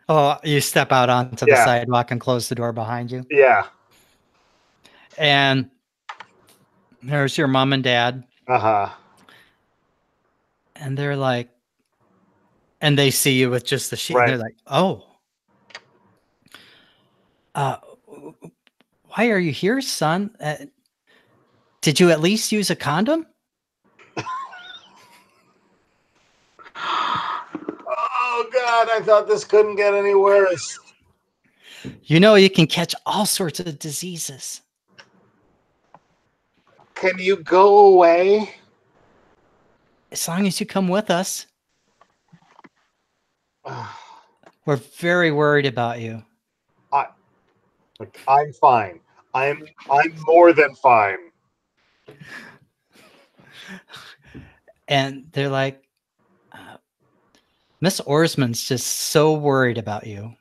Oh, you step out onto the sidewalk and close the door behind you. Yeah. And there's your mom and dad. Uh-huh. And they're like, and they see you with just the sheet. Right. And they're like, oh. Why are you here, son? Did you at least use a condom? Oh God, I thought this couldn't get any worse. You know you can catch all sorts of diseases. Can you go away? As long as you come with us. We're very worried about you. I'm fine. I'm more than fine. And they're like, Miss Orsman's just so worried about you.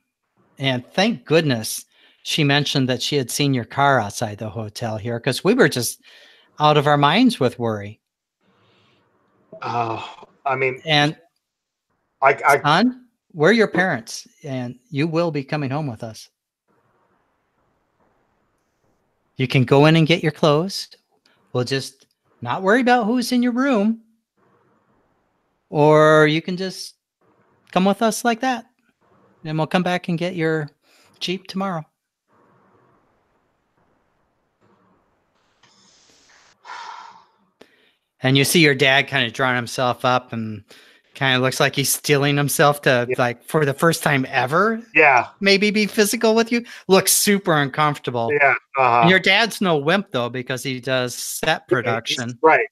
And thank goodness she mentioned that she had seen your car outside the hotel here, because we were just out of our minds with worry. I mean, and son, we're your parents, and you will be coming home with us. You can go in and get your clothes. We'll just not worry about who's in your room. Or you can just come with us like that. And we'll come back and get your Jeep tomorrow. And you see your dad kind of drawing himself up and kind of looks like he's steeling himself to, like, for the first time ever, maybe be physical with you. Looks super uncomfortable. Yeah. And your dad's no wimp, though, because he does set production. Right.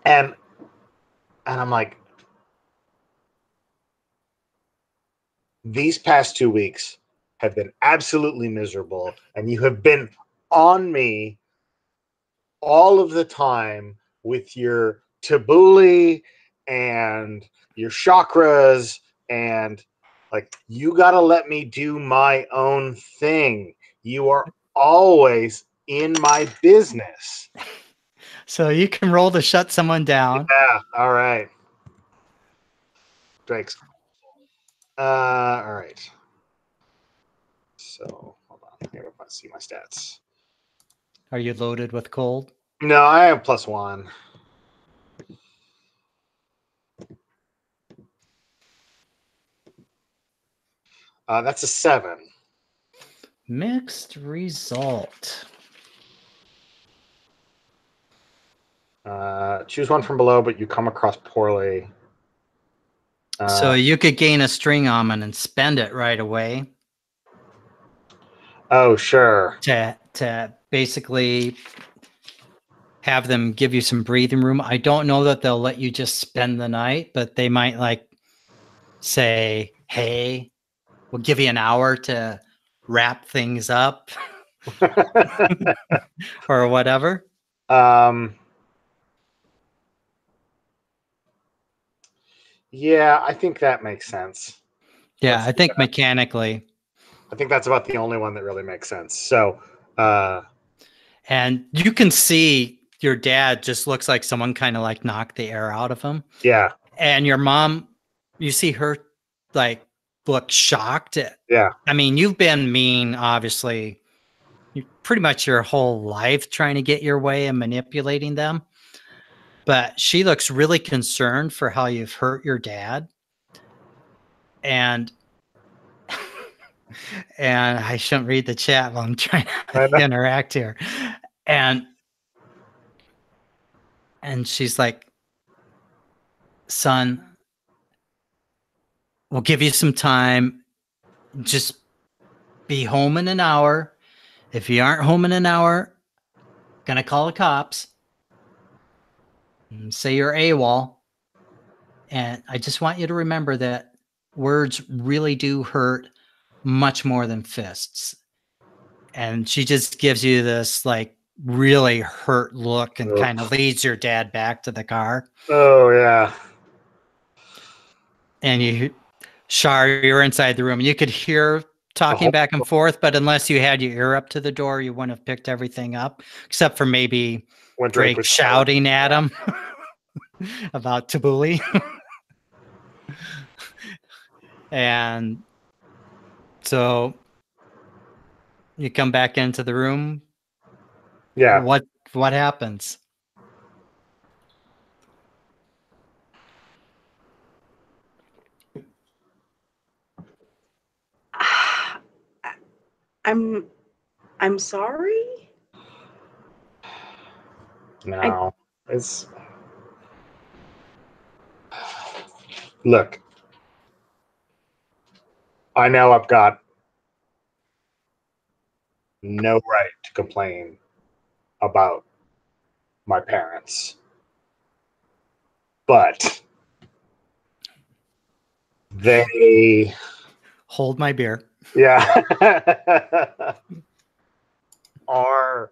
And I'm like, these past 2 weeks have been absolutely miserable, and you have been on me all of the time with your tabbouleh and your chakras, and like, you gotta let me do my own thing. You are always in my business. So you can roll to shut someone down. Yeah, all right. Drake's. All right. So hold on. Here, if I see my stats. Are you loaded with cold? No, I have +1. That's a 7. Mixed result. Choose one from below, but you come across poorly. So you could gain a string almond and spend it right away. Oh, sure. to basically have them give you some breathing room. I don't know that they'll let you just spend the night, but they might like say, "Hey, we'll give you an hour to wrap things up," or whatever. Yeah, I think that makes sense. Yeah, Let's I do think that. mechanically. I think that's about the only one that really makes sense. So, And you can see your dad just looks like someone kind of like knocked the air out of him. yeah, And your mom, you see her like look shocked. yeah. I mean, you've been mean, obviously, pretty much your whole life trying to get your way and manipulating them. But she looks really concerned for how you've hurt your dad. And and I shouldn't read the chat while I'm trying to interact here. And she's like, "Son, we'll give you some time. Just be home in an hour. If you aren't home in an hour, gonna call the cops and say you're AWOL. And I just want you to remember that words really do hurt much more than fists." And she just gives you this like really hurt look and kind of leads your dad back to the car. Oh, yeah. And you're inside the room and you could hear talking back and forth, but unless you had your ear up to the door, you wouldn't have picked everything up, except for maybe When Drake was shouting at him about Tabuli. And so you come back into the room. Yeah. What happens? I'm sorry. No, it's look. I know I've got no right to complain about my parents, but they Hold my beer. Yeah. Are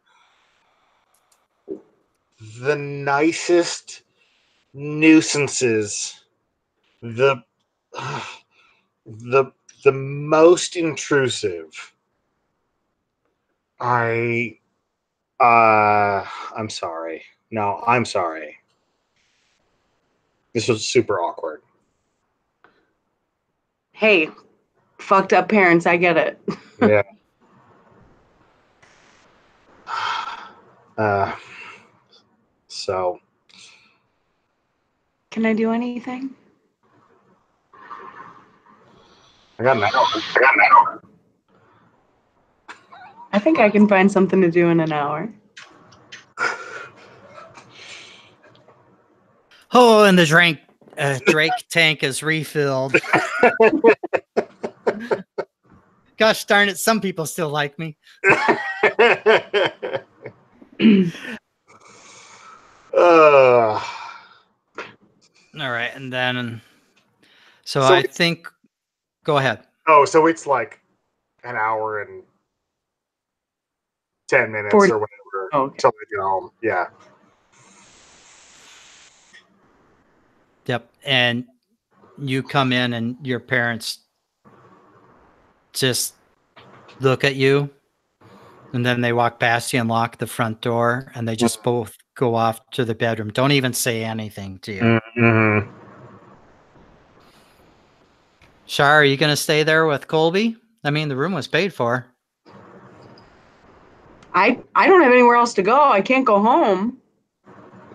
the nicest nuisances, the the the most intrusive. I'm sorry. No, I'm sorry. This was super awkward. Hey, fucked up parents, I get it. Yeah. So Can I do anything? I got an hour. I think I can find something to do in an hour. Oh, and the Drake tank is refilled. Gosh darn it, some people still like me. All right, and then so I think go ahead. Oh, so it's like an hour and 10 minutes 40. or whatever till I get home. Yeah. Yep. And you come in and your parents just look at you and then they walk past you and lock the front door and they just both go off to the bedroom. Don't even say anything to you. Mm-hmm. Shar, are you going to stay there with Colby? I mean, the room was paid for. I don't have anywhere else to go. I can't go home.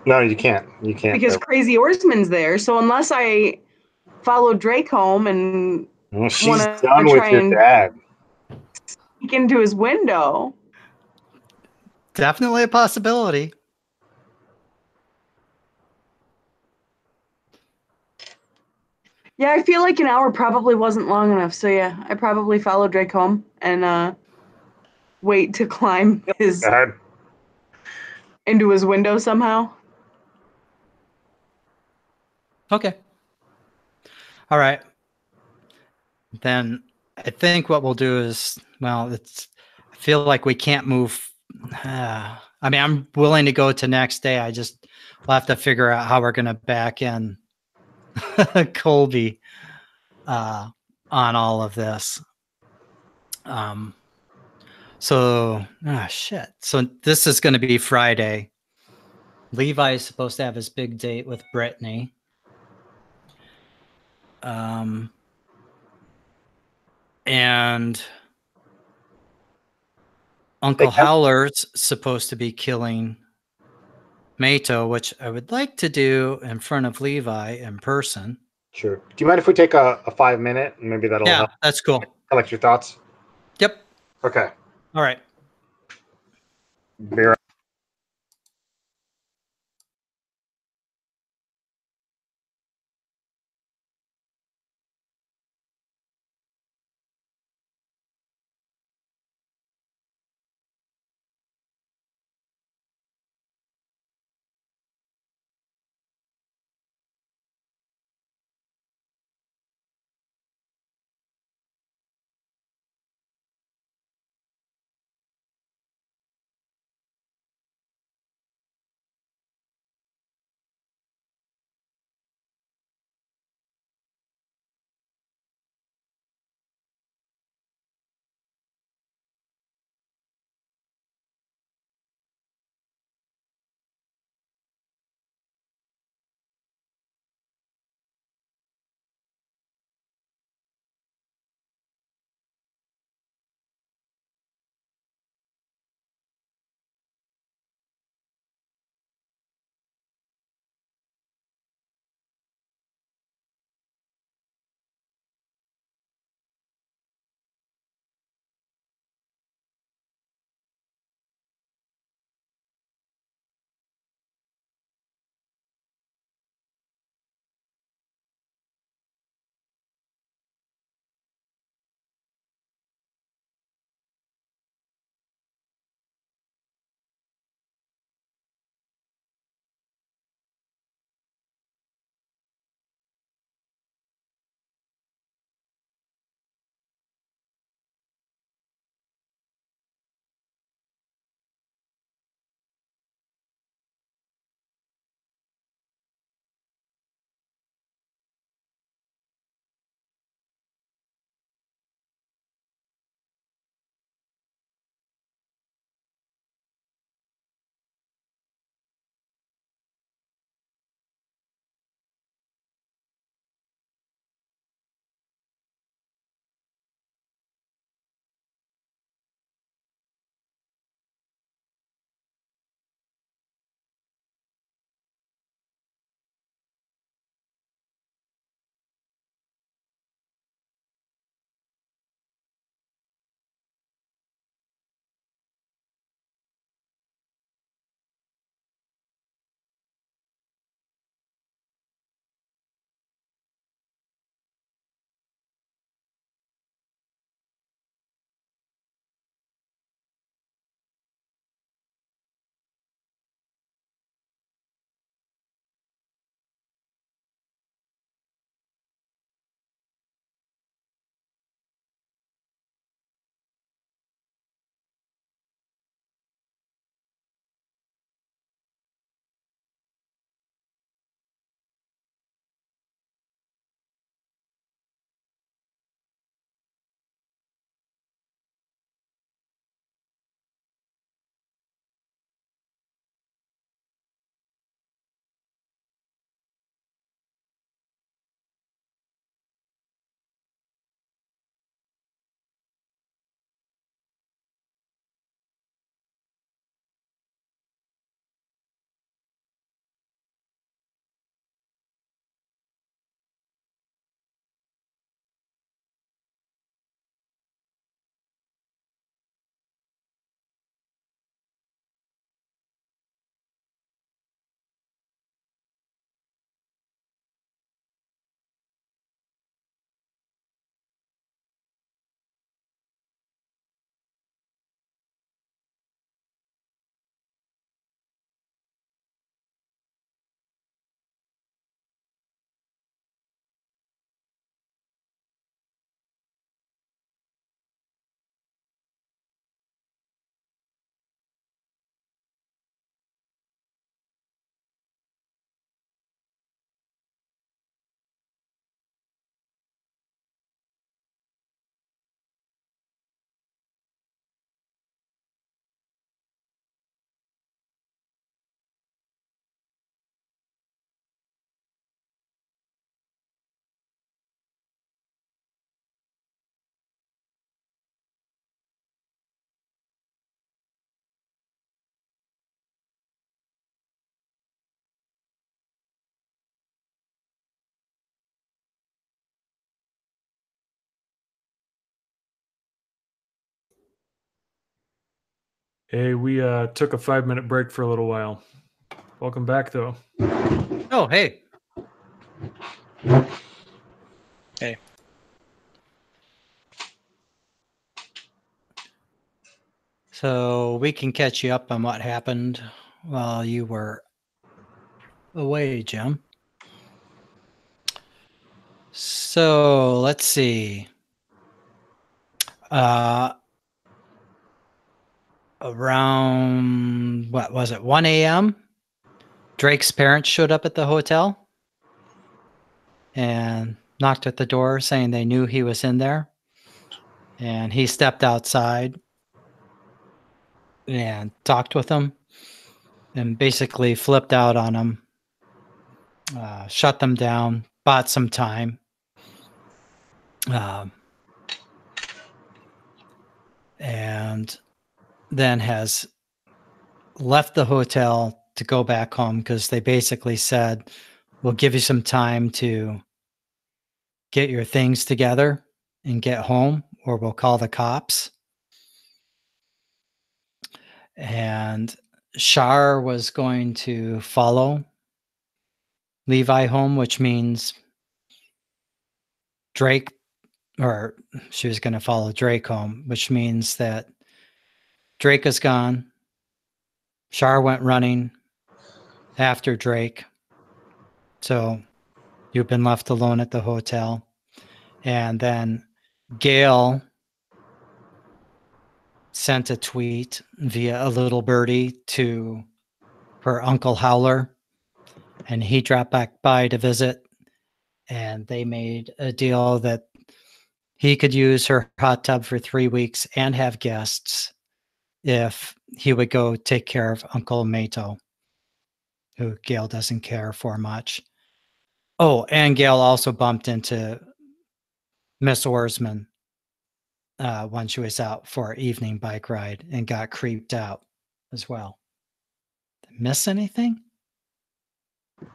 No, you can't. You can't. Because Crazy Horseman's there. So unless I follow Drake home and she's done with your dad. Sneak into his window. Definitely a possibility. Yeah, I feel like an hour probably wasn't long enough. So yeah, I probably followed Drake home and wait to climb Go ahead. into his window somehow? Okay. All right. Then I think what we'll do is, well, I feel like we can't move. I mean, I'm willing to go to next day. We'll have to figure out how we're going to back in Colby on all of this. Shit. So this is going to be Friday. Levi is supposed to have his big date with Brittany. And Uncle Howler's supposed to be killing Mato, which I would like to do in front of Levi in person. Sure. Do you mind if we take a 5-minute? Maybe that'll help That's cool. collect your thoughts. Yep. Okay. All right. Be right Hey, we took a 5-minute break for a little while. Welcome back, though. Oh, hey. Hey. So we can catch you up on what happened while you were away, Jim. So let's see. Around, what was it, 1 a.m.? Drake's parents showed up at the hotel and knocked at the door saying they knew he was in there. And he stepped outside and talked with them and basically flipped out on them, shut them down, bought some time. And then has left the hotel to go back home because they basically said, we'll give you some time to get your things together and get home, or we'll call the cops. And Shar was going to follow Levi home, which means Drake, or she was going to follow Drake home, which means that Drake is gone. Shar went running after Drake. So you've been left alone at the hotel. And then Gail sent a tweet via a little birdie to her uncle Howler, and he dropped back by to visit. And they made a deal that he could use her hot tub for 3 weeks and have guests if he would go take care of Uncle Mato, who Gail doesn't care for much. Oh, and Gail also bumped into Miss Oarsman when she was out for an evening bike ride and got creeped out as well. Did I miss anything? I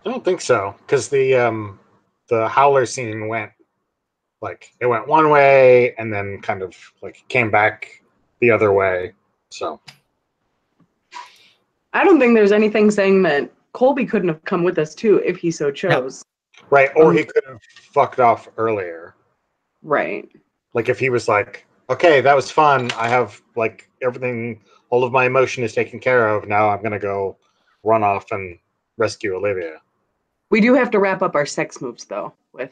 don't think so, because the howler scene went it went one way and then kind of came back the other way. So I don't think there's anything saying that Colby couldn't have come with us too if he so chose. right, or he could have fucked off earlier. Right. Like if he was like, okay, that was fun. I have everything, all of my emotion is taken care of. Now I'm gonna go run off and rescue Olivia. We do have to wrap up our sex moves though with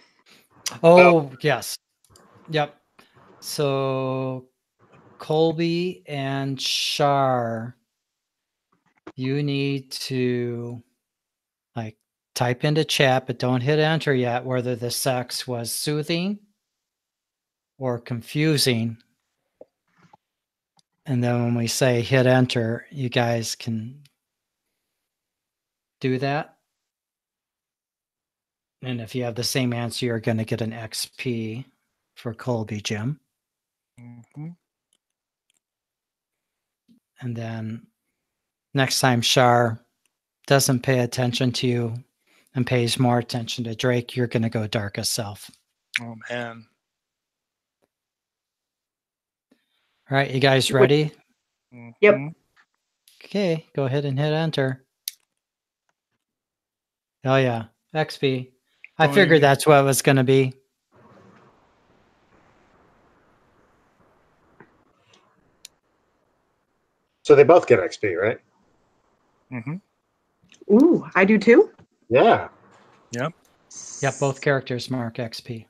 Yes. Yep. So Colby and Shar, you need to type into chat, but don't hit enter yet, whether the sex was soothing or confusing. And then when we say hit enter, you guys can do that. And if you have the same answer, you're going to get an XP for Colby, Jim. Mm-hmm. And then next time Shar doesn't pay attention to you and pays more attention to Drake, you're going to go darkest self. Oh, man. All right, you guys ready? Mm-hmm. Yep. Okay, go ahead and hit enter. Oh, yeah, XP. I figured that's what it was going to be. So they both get XP, right? Mm-hmm. Ooh, I do too? Yeah. Yep. Yep, both characters mark XP.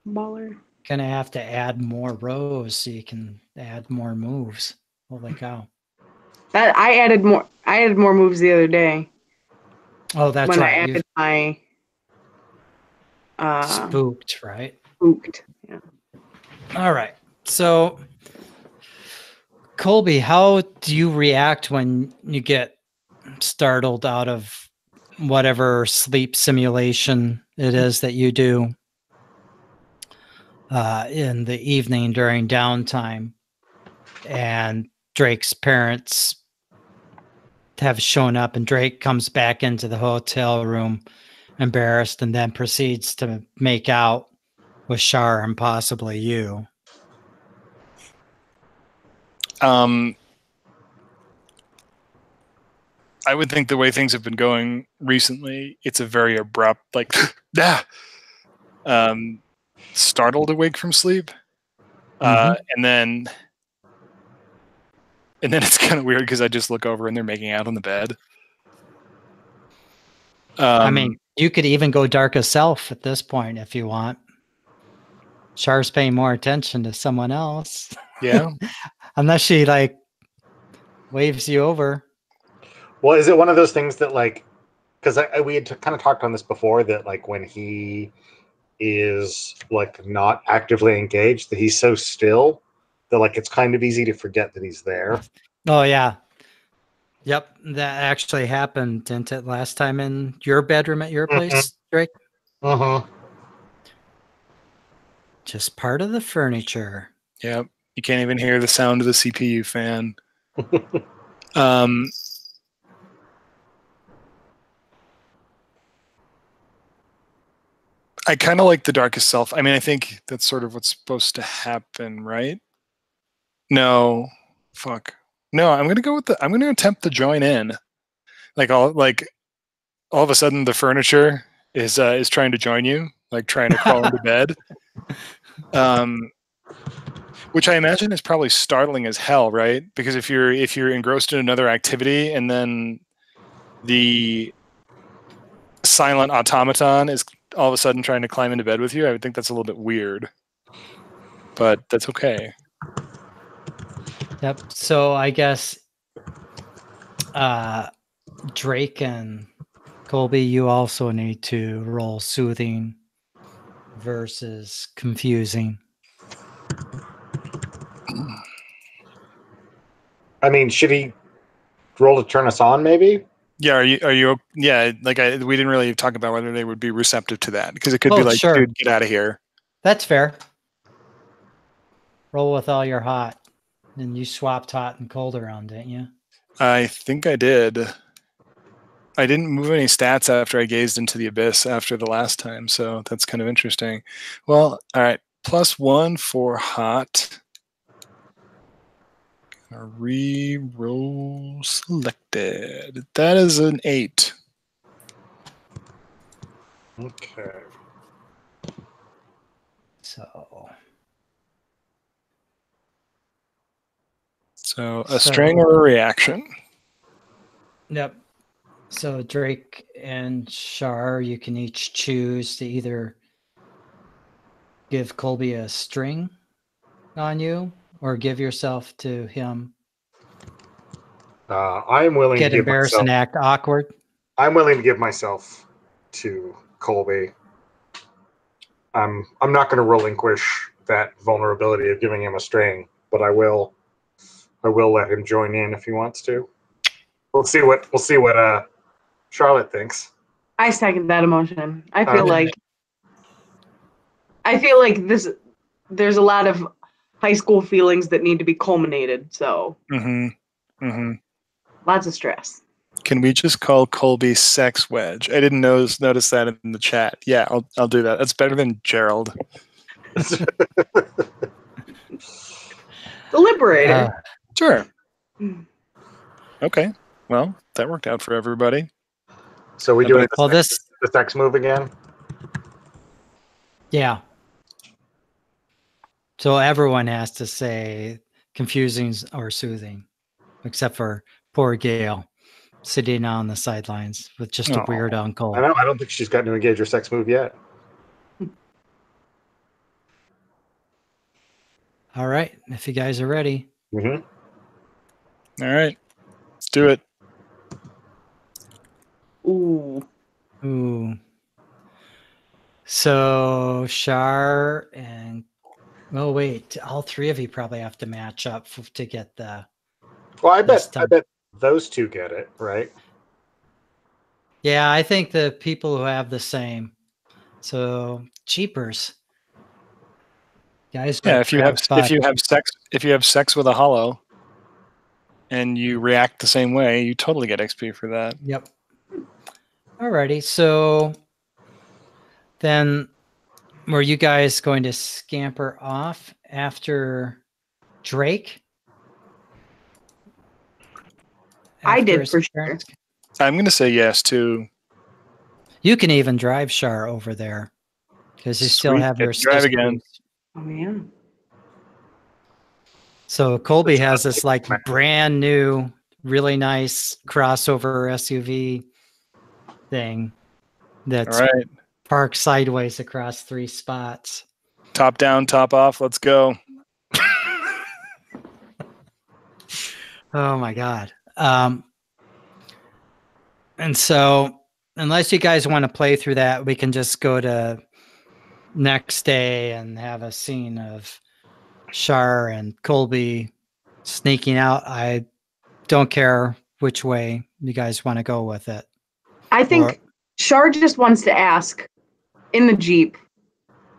Baller. Gonna have to add more rows so you can add more moves. Holy cow. That I added more moves the other day. Oh, that's when right. I added my spooked, right? Spooked. Yeah. All right. So Colby, how do you react when you get startled out of whatever sleep simulation it is that you do in the evening during downtime, and Drake's parents have shown up, and Drake comes back into the hotel room embarrassed and then proceeds to make out with Shar and possibly you. I would think the way things have been going recently, it's a very abrupt, like, startled awake from sleep. And then it's kind of weird because I just look over and they're making out on the bed. I mean, you could even go darkest self at this point if you want. Char's paying more attention to someone else. Yeah. Unless she like waves you over. Well, is it one of those things that like, because we had kind of talked on this before, that like when he is like not actively engaged, that he's so still that like it's kind of easy to forget that he's there. Oh yeah. Yep, that actually happened, didn't it, last time in your bedroom at your place, Drake? Just part of the furniture. Yep. You can't even hear the sound of the CPU fan. I kind of like the darkest self. I mean, I think that's sort of what's supposed to happen, right? No, fuck. No, I'm gonna go with I'm gonna attempt to join in. All of a sudden, the furniture is trying to join you, like trying to crawl into bed. Which I imagine is probably startling as hell, right? Because if you're engrossed in another activity and then the silent automaton is all of a sudden trying to climb into bed with you, I would think that's a little bit weird. But that's okay. Yep. So I guess Drake and Colby, you also need to roll soothing versus confusing. I mean, should he roll to turn us on, maybe? Yeah, are you? Yeah, we didn't really talk about whether they would be receptive to that because it could be like, sure. dude, get out of here. That's fair. Roll with all your hot. And you swapped hot and cold around, didn't you? I think I did. I didn't move any stats after I gazed into the abyss after the last time, so that's kind of interesting. Well, all right, +1 for hot. Re-roll selected. That is an 8. Okay. So a string or a reaction. Yep. So Drake and Shar, you can each choose to either give Colby a string on you or give yourself to him. I'm willing Get to give embarrassed myself. and act awkward. I'm willing to give myself to Colby. I'm not going to relinquish that vulnerability of giving him a string, but I will let him join in if he wants to. We'll see what Charlotte thinks. I second that emotion. I feel like there's a lot of high school feelings that need to be culminated. So lots of stress. Can we just call Colby Sex Wedge? I didn't notice that in the chat. Yeah, I'll do that. That's better than Gerald. The Liberator. Sure. Okay. Well, that worked out for everybody. So we doing the sex move again? Yeah. So everyone has to say confusing or soothing, except for poor Gail sitting on the sidelines with just a weird uncle. I know. I don't think she's gotten to engage her sex move yet. All right. If you guys are ready. Mm-hmm. All right. Let's do it. Ooh. So Shar and wait, all three of you probably have to match up to get the. Well, I bet those two get it, right? Yeah, I think the people who have the same. So cheapers. Guys, yeah. If you have sex with a hollow, and you react the same way, you totally get XP for that. Yep. Alrighty, so then were you guys going to scamper off after Drake? I After did his for sure. parents? I'm going to say yes too. You can even drive Shar over there because you still Sweet, have get your to drive sisters. again. Oh yeah. So Colby It's has not this like matter. brand new, really nice crossover SUV thing that's All right. parked sideways across 3 spots. Top down, top off. Let's go. Oh my God. And so unless you guys want to play through that, we can just go to next day and have a scene of Shar and Colby sneaking out. I don't care which way you guys want to go with it. I think Or- Shar just wants to ask in the Jeep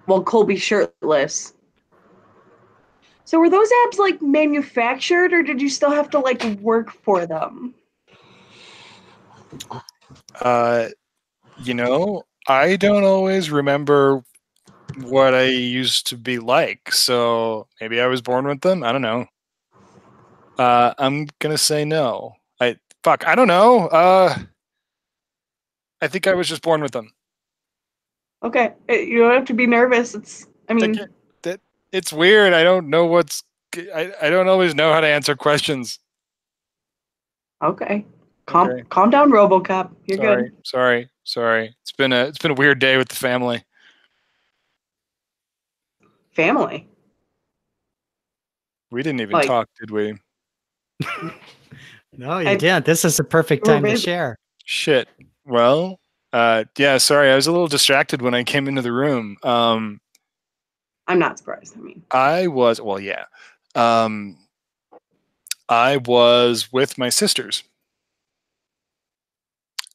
while Colby's shirtless. So were those abs like manufactured, or did you still have to like work for them? You know, I don't always remember what I used to be like, so maybe I was born with them. I don't know. I'm gonna say no. I don't know. I think I was just born with them. Okay, you don't have to be nervous. I Like, mean, it's weird. I don't know I don't always know how to answer questions. okay. Okay. Calm down, RoboCop. You're good. Sorry. It's been a weird day with the family. Family. We didn't even Like, talk, did we? No, you I- didn't. This is the perfect We're time to busy. share. Shit. Well, yeah, sorry. I was a little distracted when I came into the room. I'm not surprised. I mean, Well, yeah. I was with my sisters.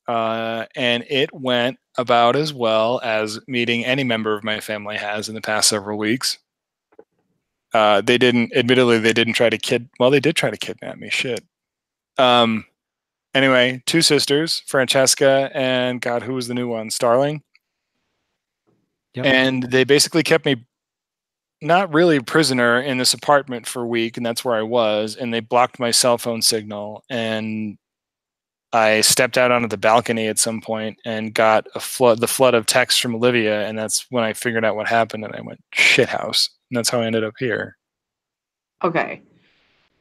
And it went about as well as meeting any member of my family has in the past several weeks. Admittedly, they didn't try to they did try to kidnap me. Shit. Anyway, 2 sisters, Francesca and God, who was the new one? Starling. Yep. And they basically kept me not really prisoner in this apartment for a week, and that's where I was. And they blocked my cell phone signal, and I stepped out onto the balcony at some point and got the flood of text from Olivia, and that's when I figured out what happened, and I went shithouse, and that's how I ended up here. okay.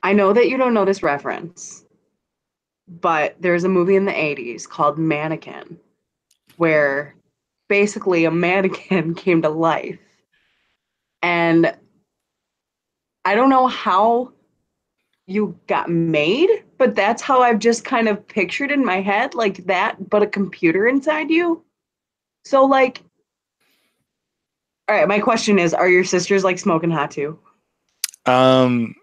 I know that you don't know this reference, but there's a movie in the 80s called Mannequin where basically a mannequin came to life. And I don't know how you got made, but that's how I've just kind of pictured in my head, like that, but a computer inside you. So, like, all right, my question is, are your sisters like smoking hot too? Um,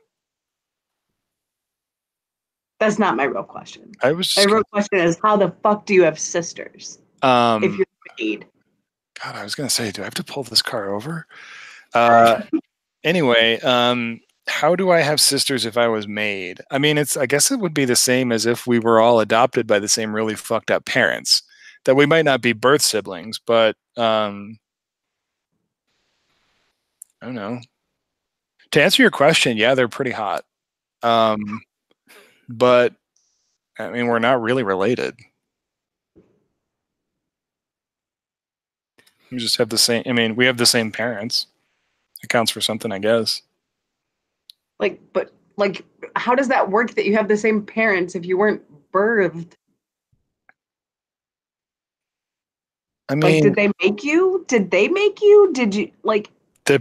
That's not my real question. I was My just real question is, how the fuck do you have sisters if you're made? God, I was gonna say, do I have to pull this car over? Anyway, how do I have sisters if I was made? I mean, I guess it would be the same as if we were all adopted by the same really fucked up parents. That we might not be birth siblings, but I don't know. To answer your question, yeah, they're pretty hot. But I mean, we're not really related. We just have the same. I mean, we have the same parents. It counts for something, I guess. But how does that work that you have the same parents if you weren't birthed? I Like, mean, did they make you? Did they make you? Did you like? the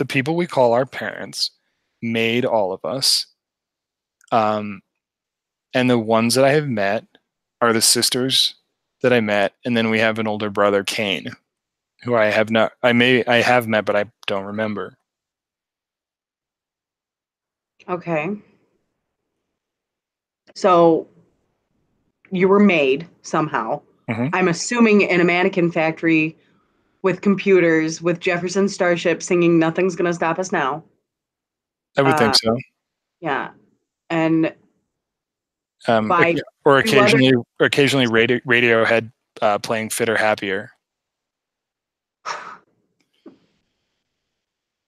people we call our parents made all of us. And the ones that I have met are the sisters that I met, and then we have an older brother, Kane, who I have not. I have met, but I don't remember. Okay. So you were made somehow. Mhm. I'm assuming in a mannequin factory with computers, with Jefferson Starship singing "Nothing's Gonna Stop Us Now." I would think so. Yeah, and Um, by or two other occasionally Radiohead playing "Fitter Happier."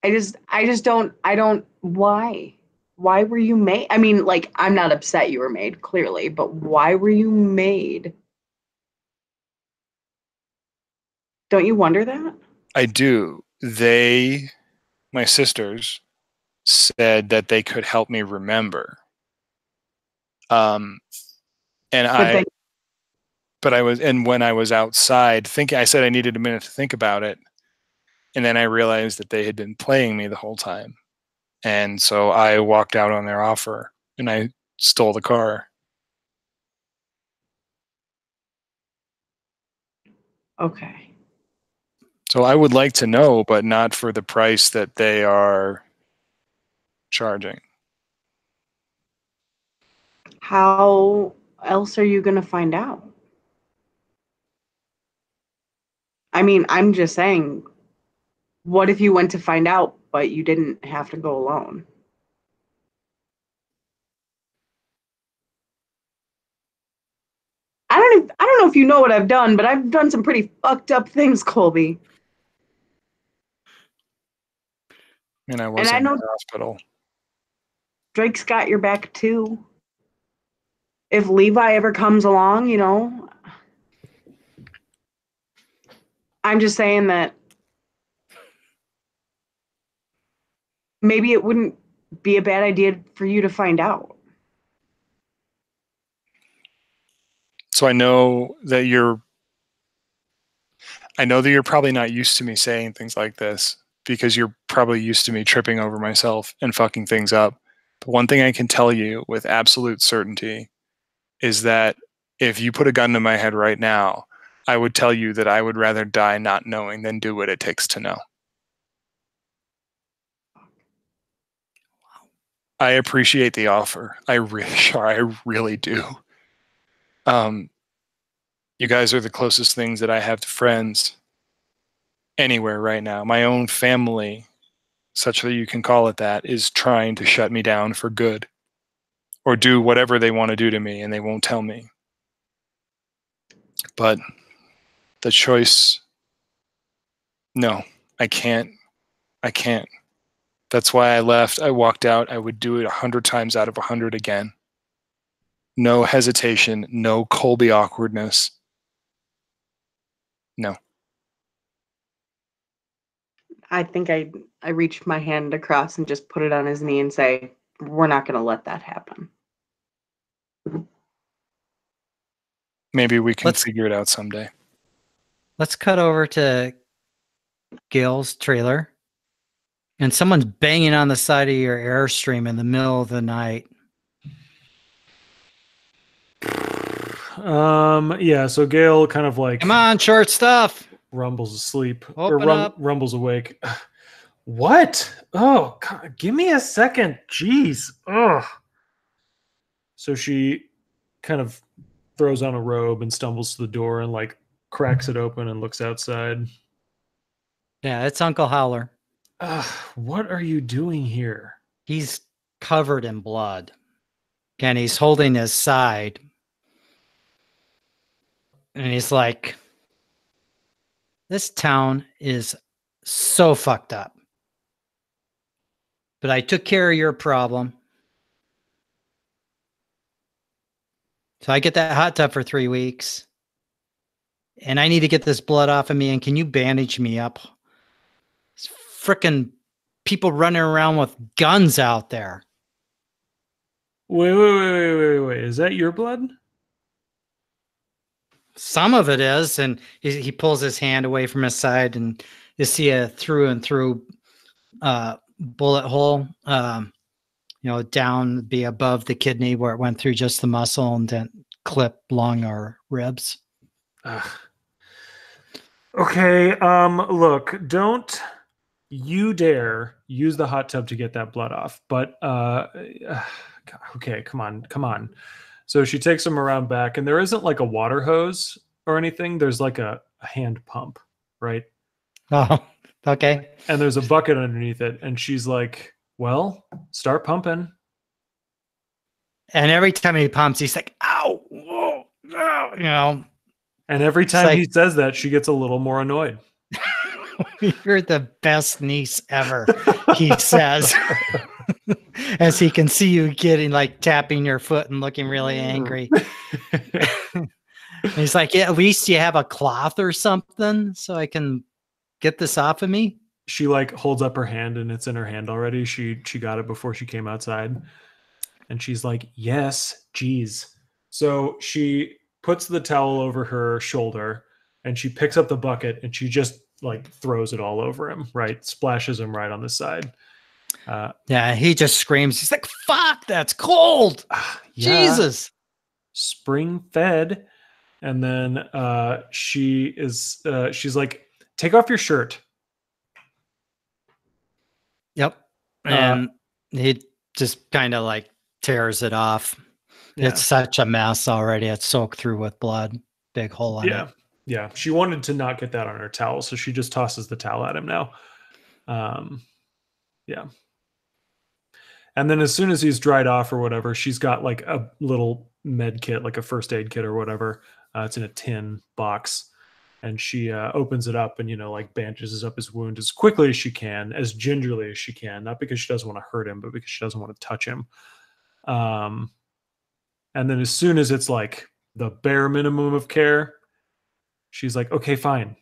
I just don't, why? Why were you made? I mean, like, I'm not upset you were made, clearly, but why were you made? Don't you wonder that? I do. My sisters, said that they could help me remember. And But then, when I was outside thinking, I said I needed a minute to think about it. And then I realized that they had been playing me the whole time. And so I walked out on their offer and I stole the car. okay. So I would like to know, but not for the price that they are charging. How else are you going to find out? I mean, I'm just saying, what if you went to find out, but you didn't have to go alone? I don't know if you know what I've done, but I've done some pretty fucked up things, Colby. And I And was I in the know hospital. Drake's got your back too. If Levi ever comes along, I'm just saying that maybe it wouldn't be a bad idea for you to find out. So I know that you're probably not used to me saying things like this because you're probably used to me tripping over myself and fucking things up. But one thing I can tell you with absolute certainty is that if you put a gun to my head right now, I would tell you that I would rather die not knowing than do what it takes to know. I appreciate the offer. I really do. You guys are the closest things that I have to friends anywhere right now. My own family, such that you can call it that, is trying to shut me down for good or do whatever they want to do to me, and they won't tell me. But the choice, no, I can't. I can't. That's why I left. I walked out. I would do it 100 times out of 100 again. No hesitation, no Colby awkwardness. No. I think I reached my hand across and just put it on his knee and say, we're not going to let that happen. Maybe we can figure it out someday. Let's cut over to Gail's trailer. And someone's banging on the side of your Airstream in the middle of the night. Yeah, so Gail kind of like, come on, short stuff, rumbles asleep. Open or up. Rumbles awake. What? Oh, God, give me a second. Jeez. Ugh. So she kind of throws on a robe and stumbles to the door and like cracks it open and looks outside. Yeah, it's Uncle Howler. What are you doing here? He's covered in blood. And he's holding his side. And he's like, this town is so fucked up. But I took care of your problem. So I get that hot tub for 3 weeks. And I need to get this blood off of me. And can you bandage me up? It's freaking people running around with guns out there. Wait. Is that your blood? Some of it is. And he pulls his hand away from his side and you see a through and through bullet hole, down be above the kidney where it went through just the muscle and then clip along our ribs. Okay. Look, don't you dare use the hot tub to get that blood off. But okay, come on. So she takes him around back, and there isn't like a water hose or anything. There's like a hand pump, right? Oh, okay. And there's a bucket underneath it, and she's like, well, start pumping. And every time he pumps, he's like, ow, whoa, ow, And every time he says that, she gets a little more annoyed. You're the best niece ever, he says. As he can see you getting like tapping your foot and looking really angry. He's like, yeah, at least you have a cloth or something so I can get this off of me. She like holds up her hand and it's in her hand already. She got it before she came outside. And she's like, yes, geez. So she puts the towel over her shoulder and she picks up the bucket and she just like throws it all over him, right? Splashes him right on the side. Yeah, he just screams. He's like, fuck, that's cold. Yeah. Jesus. Spring fed. And then she's like, take off your shirt. Yep. And he just kind of like tears it off. Yeah. It's such a mess already. It's soaked through with blood. Big hole in it. Yeah. She wanted to not get that on her towel, so she just tosses the towel at him now. Yeah. And then as soon as he's dried off or whatever, she's got like a little med kit, like a first aid kit or whatever. It's in a tin box. And she opens it up and, like bandages up his wound as quickly as she can, as gingerly as she can. Not because she doesn't want to hurt him, but because she doesn't want to touch him. And then as soon as it's like the bare minimum of care, she's like, okay, fine.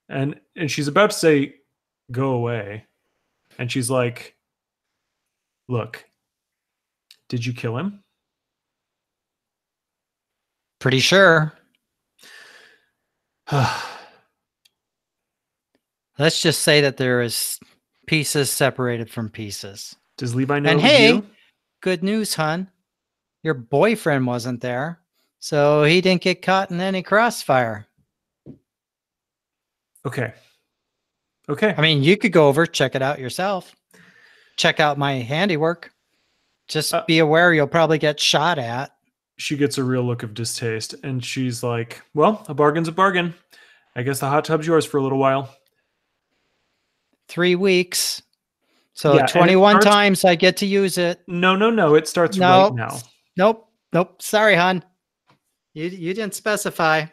And she's about to say, go away. And she's like, look, did you kill him? Pretty sure. Let's just say that there is pieces separated from pieces. Does Levi know and it was hey, you? Good news, hon. Your boyfriend wasn't there, so he didn't get caught in any crossfire. Okay. I mean, you could go over, check it out yourself. Check out my handiwork. Just be aware you'll probably get shot at. She gets a real look of distaste, and she's like, well, a bargain's a bargain. I guess the hot tub's yours for a little while. 3 weeks. So yeah, 21 times I get to use it. No. It starts right now. Nope. Sorry, hon. You didn't specify.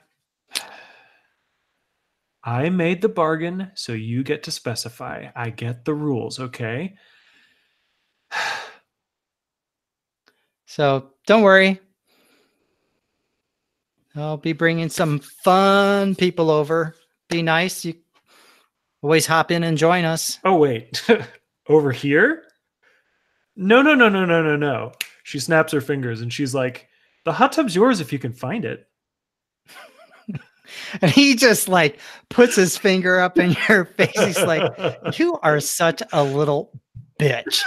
I made the bargain, so you get to specify. I get the rules, okay? So don't worry. I'll be bringing some fun people over. Be nice. You always hop in and join us. Oh, wait. Over here? No. She snaps her fingers and she's like, the hot tub's yours if you can find it. And he just like puts his finger up in your face. He's like, you are such a little bitch.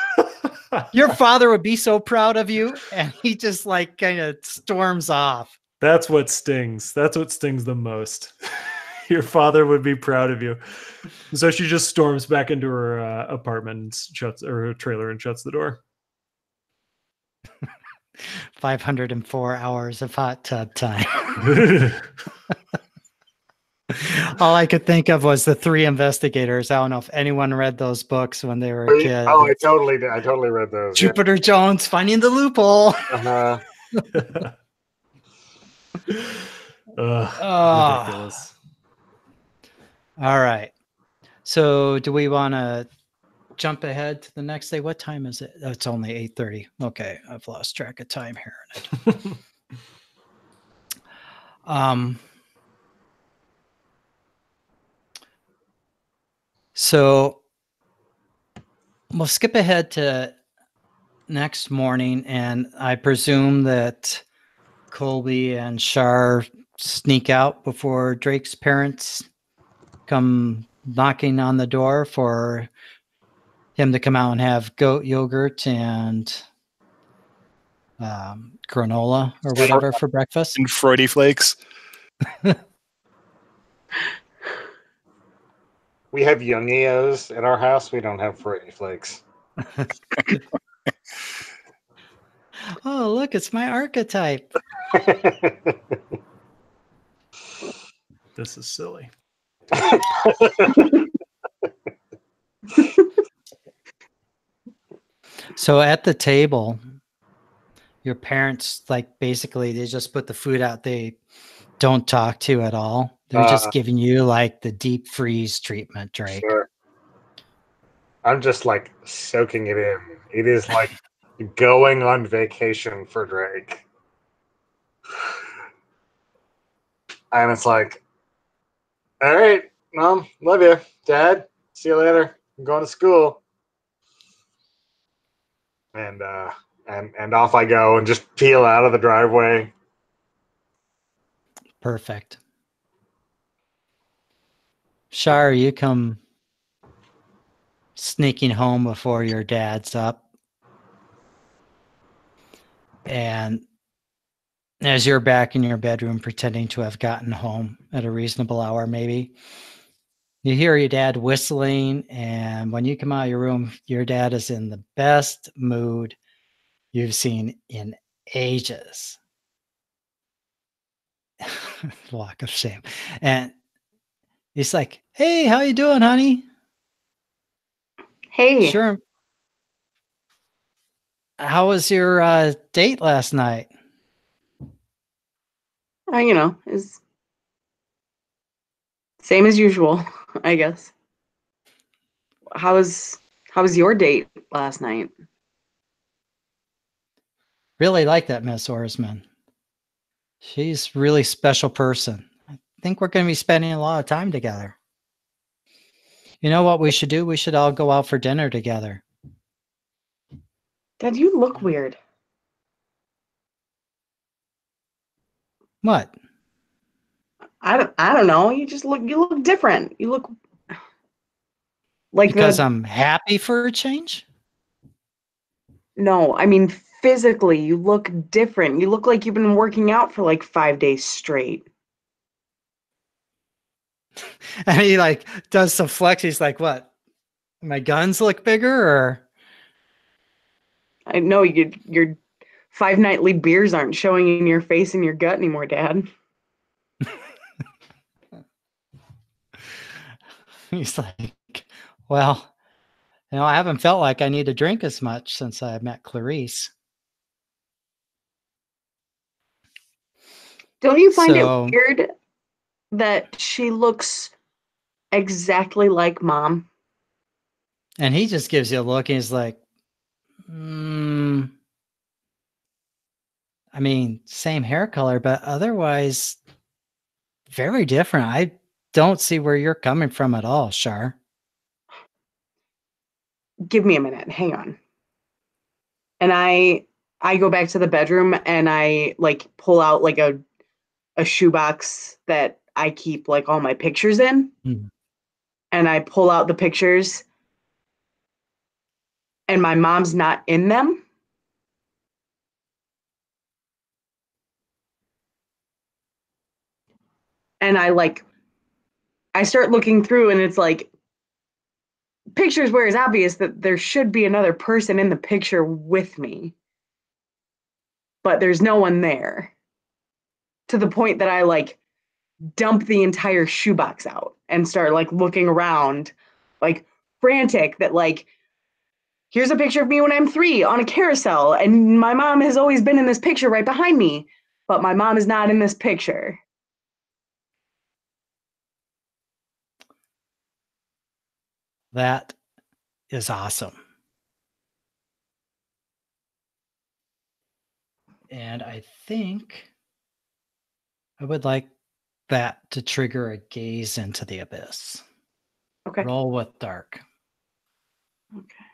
Your father would be so proud of you. And he just like kind of storms off. That's what stings. That's what stings the most. Your father would be proud of you. So she just storms back into her apartment and shuts, or her trailer, and shuts the door. 504 hours of hot tub time. All I could think of was the Three Investigators. I don't know if anyone read those books when they were a kid. Oh, I totally did. I totally read those. Jupiter Jones finding the loophole. Ridiculous. All right. So do we want to jump ahead to the next day? What time is it? Oh, it's only 8:30. Okay. I've lost track of time here. So we'll skip ahead to next morning, and I presume that Colby and Shar sneak out before Drake's parents come knocking on the door for him to come out and have goat yogurt and granola or whatever for breakfast. And Freudy flakes. We have Youngios at our house. We don't have Freudy flakes. Oh, look, it's my archetype. This is silly. So at the table, your parents, like, basically they just put the food out. They don't talk to at all. They're just giving you like the deep freeze treatment, Drake. Sure. I'm just like soaking it in. It is like going on vacation for Drake. And it's like, all right, Mom, love you. Dad, see you later. I'm going to school. And off I go and just peel out of the driveway. Perfect. Shar, you come sneaking home before your dad's up. And as you're back in your bedroom pretending to have gotten home at a reasonable hour, maybe, you hear your dad whistling. And when you come out of your room, your dad is in the best mood you've seen in ages. Walk of shame. And he's like, hey, how you doing, honey? Hey, Sure. How was your date last night? is same as usual, I guess. How was your date last night? Really like that Miss Orsman. She's a really special person. I think we're going to be spending a lot of time together. You know what we should do? We should all go out for dinner together. Dad, you look weird. What? I don't know. You look different. You look like Because I'm happy for a change? No, I mean physically, you look different. You look like you've been working out for like 5 days straight. And he like does some flex. He's like, what? My guns look bigger or? I know your 5 nightly beers aren't showing in your face and your gut anymore, Dad. He's like, well, I haven't felt like I need to drink as much since I met Clarice. Don't you find So- it weird that she looks exactly like Mom? And he just gives you a look and he's like, I mean, same hair color, but otherwise very different. I don't see where you're coming from at all, Shar. Give me a minute. Hang on. And I go back to the bedroom and I like pull out like a shoebox that I keep like all my pictures in. And I pull out the pictures and my mom's not in them. And I start looking through and it's like pictures where it's obvious that there should be another person in the picture with me. But there's no one there. To the point that I like dump the entire shoebox out and start like looking around like frantic that like here's a picture of me when I'm 3 on a carousel and my mom has always been in this picture right behind me, but my mom is not in this picture. That is awesome. And I think I would like that to trigger a gaze into the abyss. Okay. Roll with dark. Okay.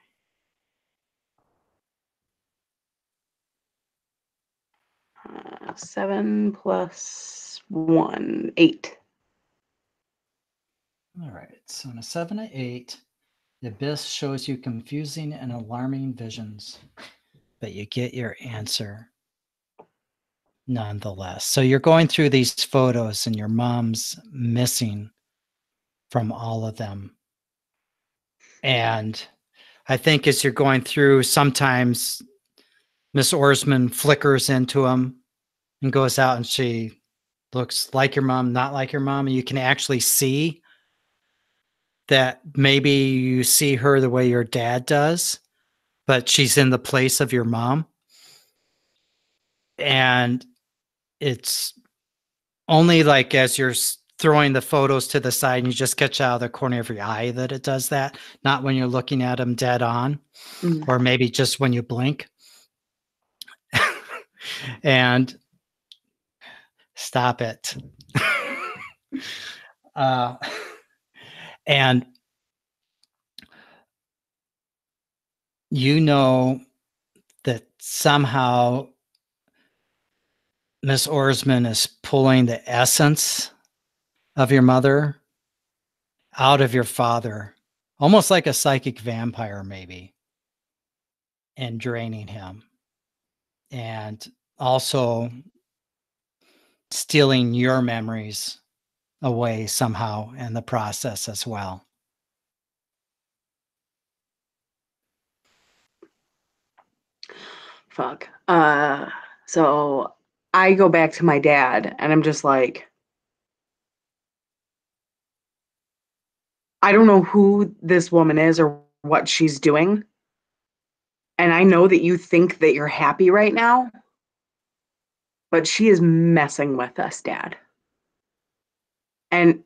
Uh, 7 plus 1, 8. All right. So on a 7 to 8, the abyss shows you confusing and alarming visions, but you get your answer nonetheless. So you're going through these photos and your mom's missing from all of them. And I think as you're going through, sometimes Miss Orsman flickers into them and goes out and she looks like your mom, not like your mom. And you can actually see that maybe you see her the way your dad does, but she's in the place of your mom. And it's only like as you're throwing the photos to the side and you just catch out of the corner of your eye that it does that, not when you're looking at them dead on, or maybe just when you blink. And stop it. And you know that somehow Miss Oarsman is pulling the essence of your mother out of your father, almost like a psychic vampire, maybe, and draining him. And also stealing your memories away somehow in the process as well. Fuck. So I go back to my dad and I'm just like, I don't know who this woman is or what she's doing. And I know that you think that you're happy right now, but she is messing with us, Dad. And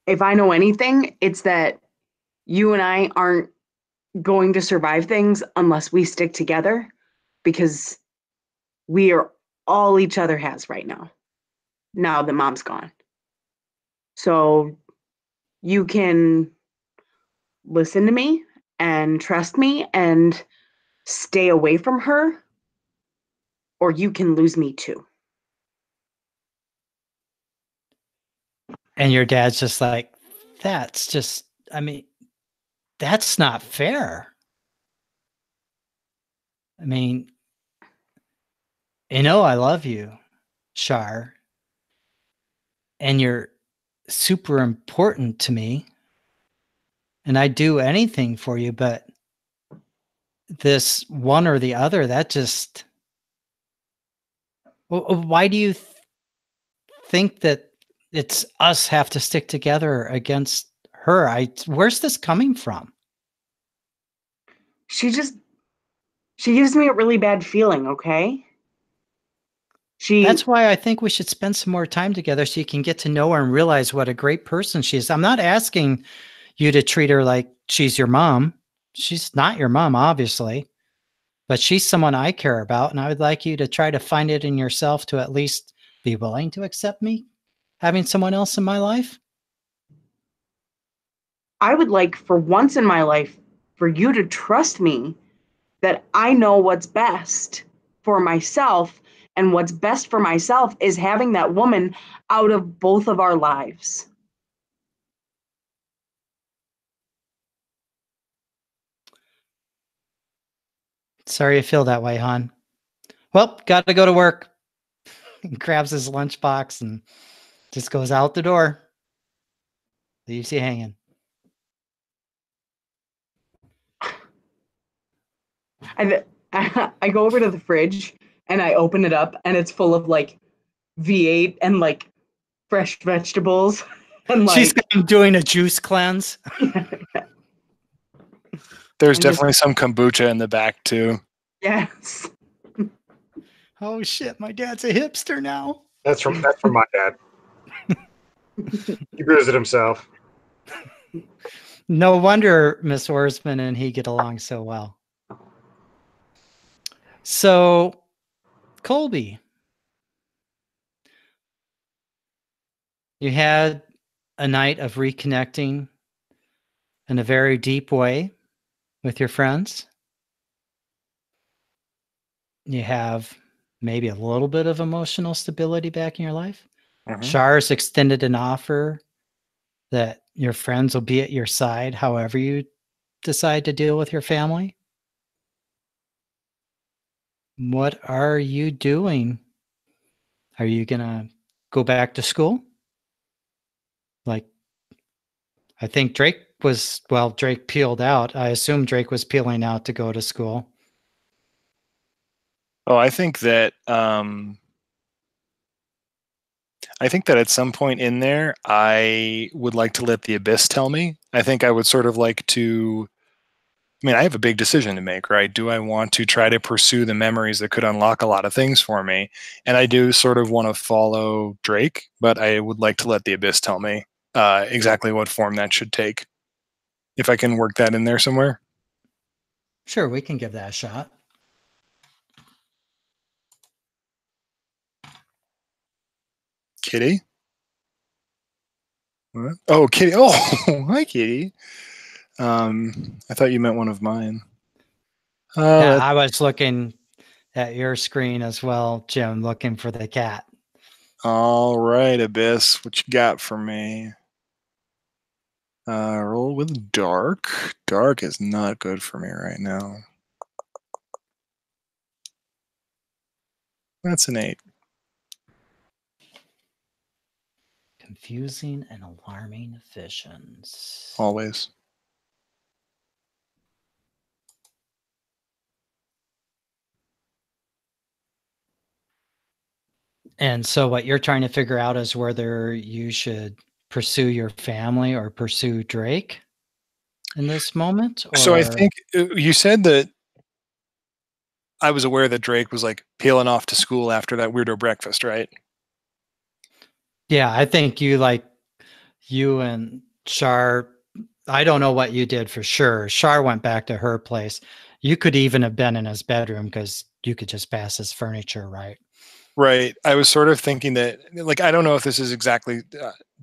if I know anything, it's that you and I aren't going to survive things unless we stick together, because we are all each other has right now that Mom's gone. So you can listen to me and trust me and stay away from her, or you can lose me too. And your dad's just like, that's just, I mean, that's not fair. I mean, I love you, Shar, and you're super important to me, and I'd do anything for you, but this one or the other, that just, why do you think that it's us have to stick together against her? Where's this coming from? She gives me a really bad feeling, okay? That's why I think we should spend some more time together so you can get to know her and realize what a great person she is. I'm not asking you to treat her like she's your mom. She's not your mom, obviously, but she's someone I care about, and I would like you to try to find it in yourself to at least be willing to accept me having someone else in my life. I would like, for once in my life, for you to trust me that I know what's best for myself, and what's best for myself is having that woman out of both of our lives. Sorry you feel that way, hon. Well, got to go to work. He grabs his lunchbox and just goes out the door. Leaves you hanging. I go over to the fridge and I open it up, and it's full of like V8 and like fresh vegetables and She's like doing a juice cleanse. There's And definitely some kombucha in the back too. yes. Oh shit, my dad's a hipster now. That's from my dad. He brews it himself. No wonder Miss Oarsman and he get along so well. So, Colby, you had a night of reconnecting in a very deep way with your friends. You have maybe a little bit of emotional stability back in your life. Mhm. Shar's extended an offer that your friends will be at your side however you decide to deal with your family. What are you doing? Are you going to go back to school? Like, I think Drake peeled out. I assume Drake was peeling out to go to school. Oh, I think that at some point in there, I would like to let the abyss tell me. I think I would sort of like to I mean, I have a big decision to make, right? Do I want to try to pursue the memories that could unlock a lot of things for me? And I do sort of want to follow Drake, but I would like to let the Abyss tell me exactly what form that should take. If I can work that in there somewhere. Sure, we can give that a shot. Kitty? What? Oh, Kitty. Oh, hi, Kitty. I thought you meant one of mine. Yeah, I was looking at your screen as well, Jim, looking for the cat. All right, Abyss, what you got for me? Roll with dark. Dark is not good for me right now. That's an 8. Confusing and alarming visions. Always. And so what you're trying to figure out is whether you should pursue your family or pursue Drake in this moment? Or... So I think you said that I was aware that Drake was like peeling off to school after that weirdo breakfast, right? Yeah, I think you and Shar, I don't know what you did for sure. Shar went back to her place. You could even have been in his bedroom because you could just pass his furniture, right? Right. I was sort of thinking that, like, I don't know if this is exactly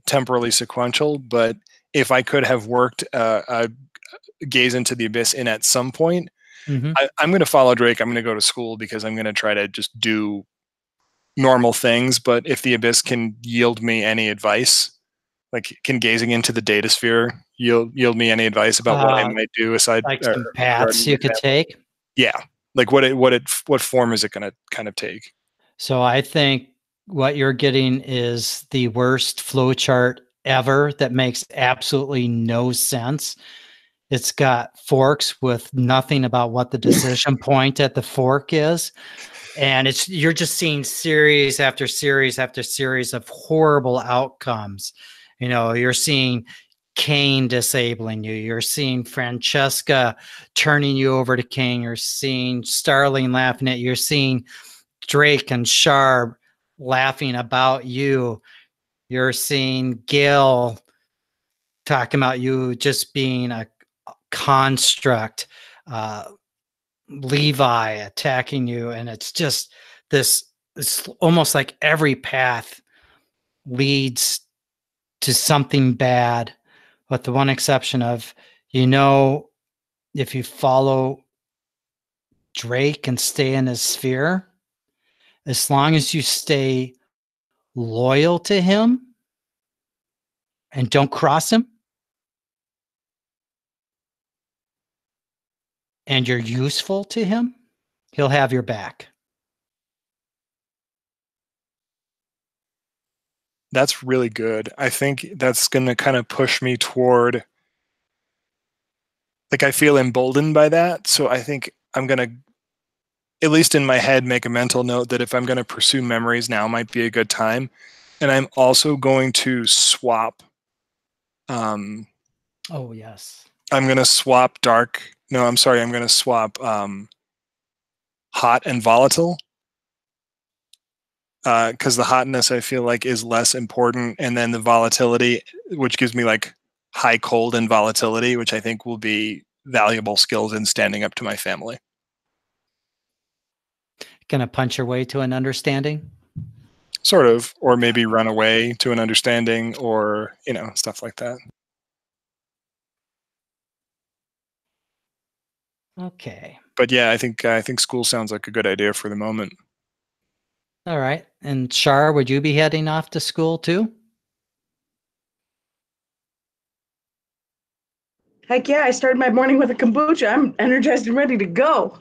temporally sequential, but if I could have worked a gaze into the abyss in at some point, I'm going to follow Drake. I'm going to go to school because I'm going to try to just do normal things. But if the abyss can yield me any advice, like can gazing into the data sphere yield me any advice about what I might do aside like some paths you could take? Yeah. Like what form is it going to kind of take? So I think what you're getting is the worst flowchart ever that makes absolutely no sense. It's got forks with nothing about what the decision point at the fork is. And you're just seeing series after series after series of horrible outcomes. You know, you're seeing Kane disabling you. You're seeing Francesca turning you over to Kane. You're seeing Starling laughing at you. You're seeing Drake and Sharp laughing about you. You're seeing Gail talking about you just being a construct. Levi attacking you, and it's just it's almost like every path leads to something bad, with the one exception of, if you follow Drake and stay in his sphere, as long as you stay loyal to him and don't cross him, and you're useful to him, he'll have your back. That's really good. I think that's going to kind of push me toward, like, I feel emboldened by that. So I think I'm going to, at least in my head, make a mental note that if I'm going to pursue memories, now might be a good time. And I'm also going to swap. Oh, yes. I'm going to swap dark. No, I'm sorry. I'm going to swap hot and volatile. Because the hotness I feel like is less important, and then the volatility, which gives me like high cold and volatility, which I think will be valuable skills in standing up to my family. Gonna punch your way to an understanding? Sort of, or maybe run away to an understanding, or stuff like that. Okay. But yeah, I think school sounds like a good idea for the moment. All right. And Shar, would you be heading off to school too? Heck yeah, I started my morning with a kombucha. I'm energized and ready to go.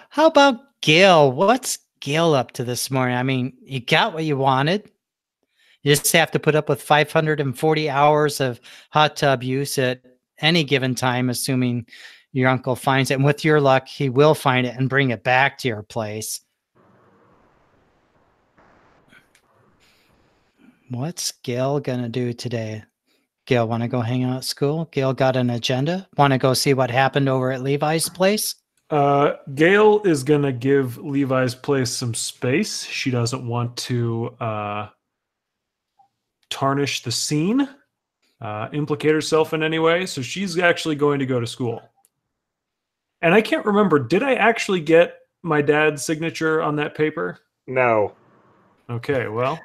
How about Gail? What's Gail up to this morning? I mean, you got what you wanted. You just have to put up with 540 hours of hot tub use at any given time, assuming your uncle finds it. And with your luck, he will find it and bring it back to your place. What's Gail going to do today? Gail want to go hang out at school? Gail got an agenda? Want to go see what happened over at Levi's place? Gail is going to give Levi's place some space. She doesn't want to tarnish the scene, implicate herself in any way. So she's actually going to go to school. And I can't remember, did I actually get my dad's signature on that paper? No. Okay, well.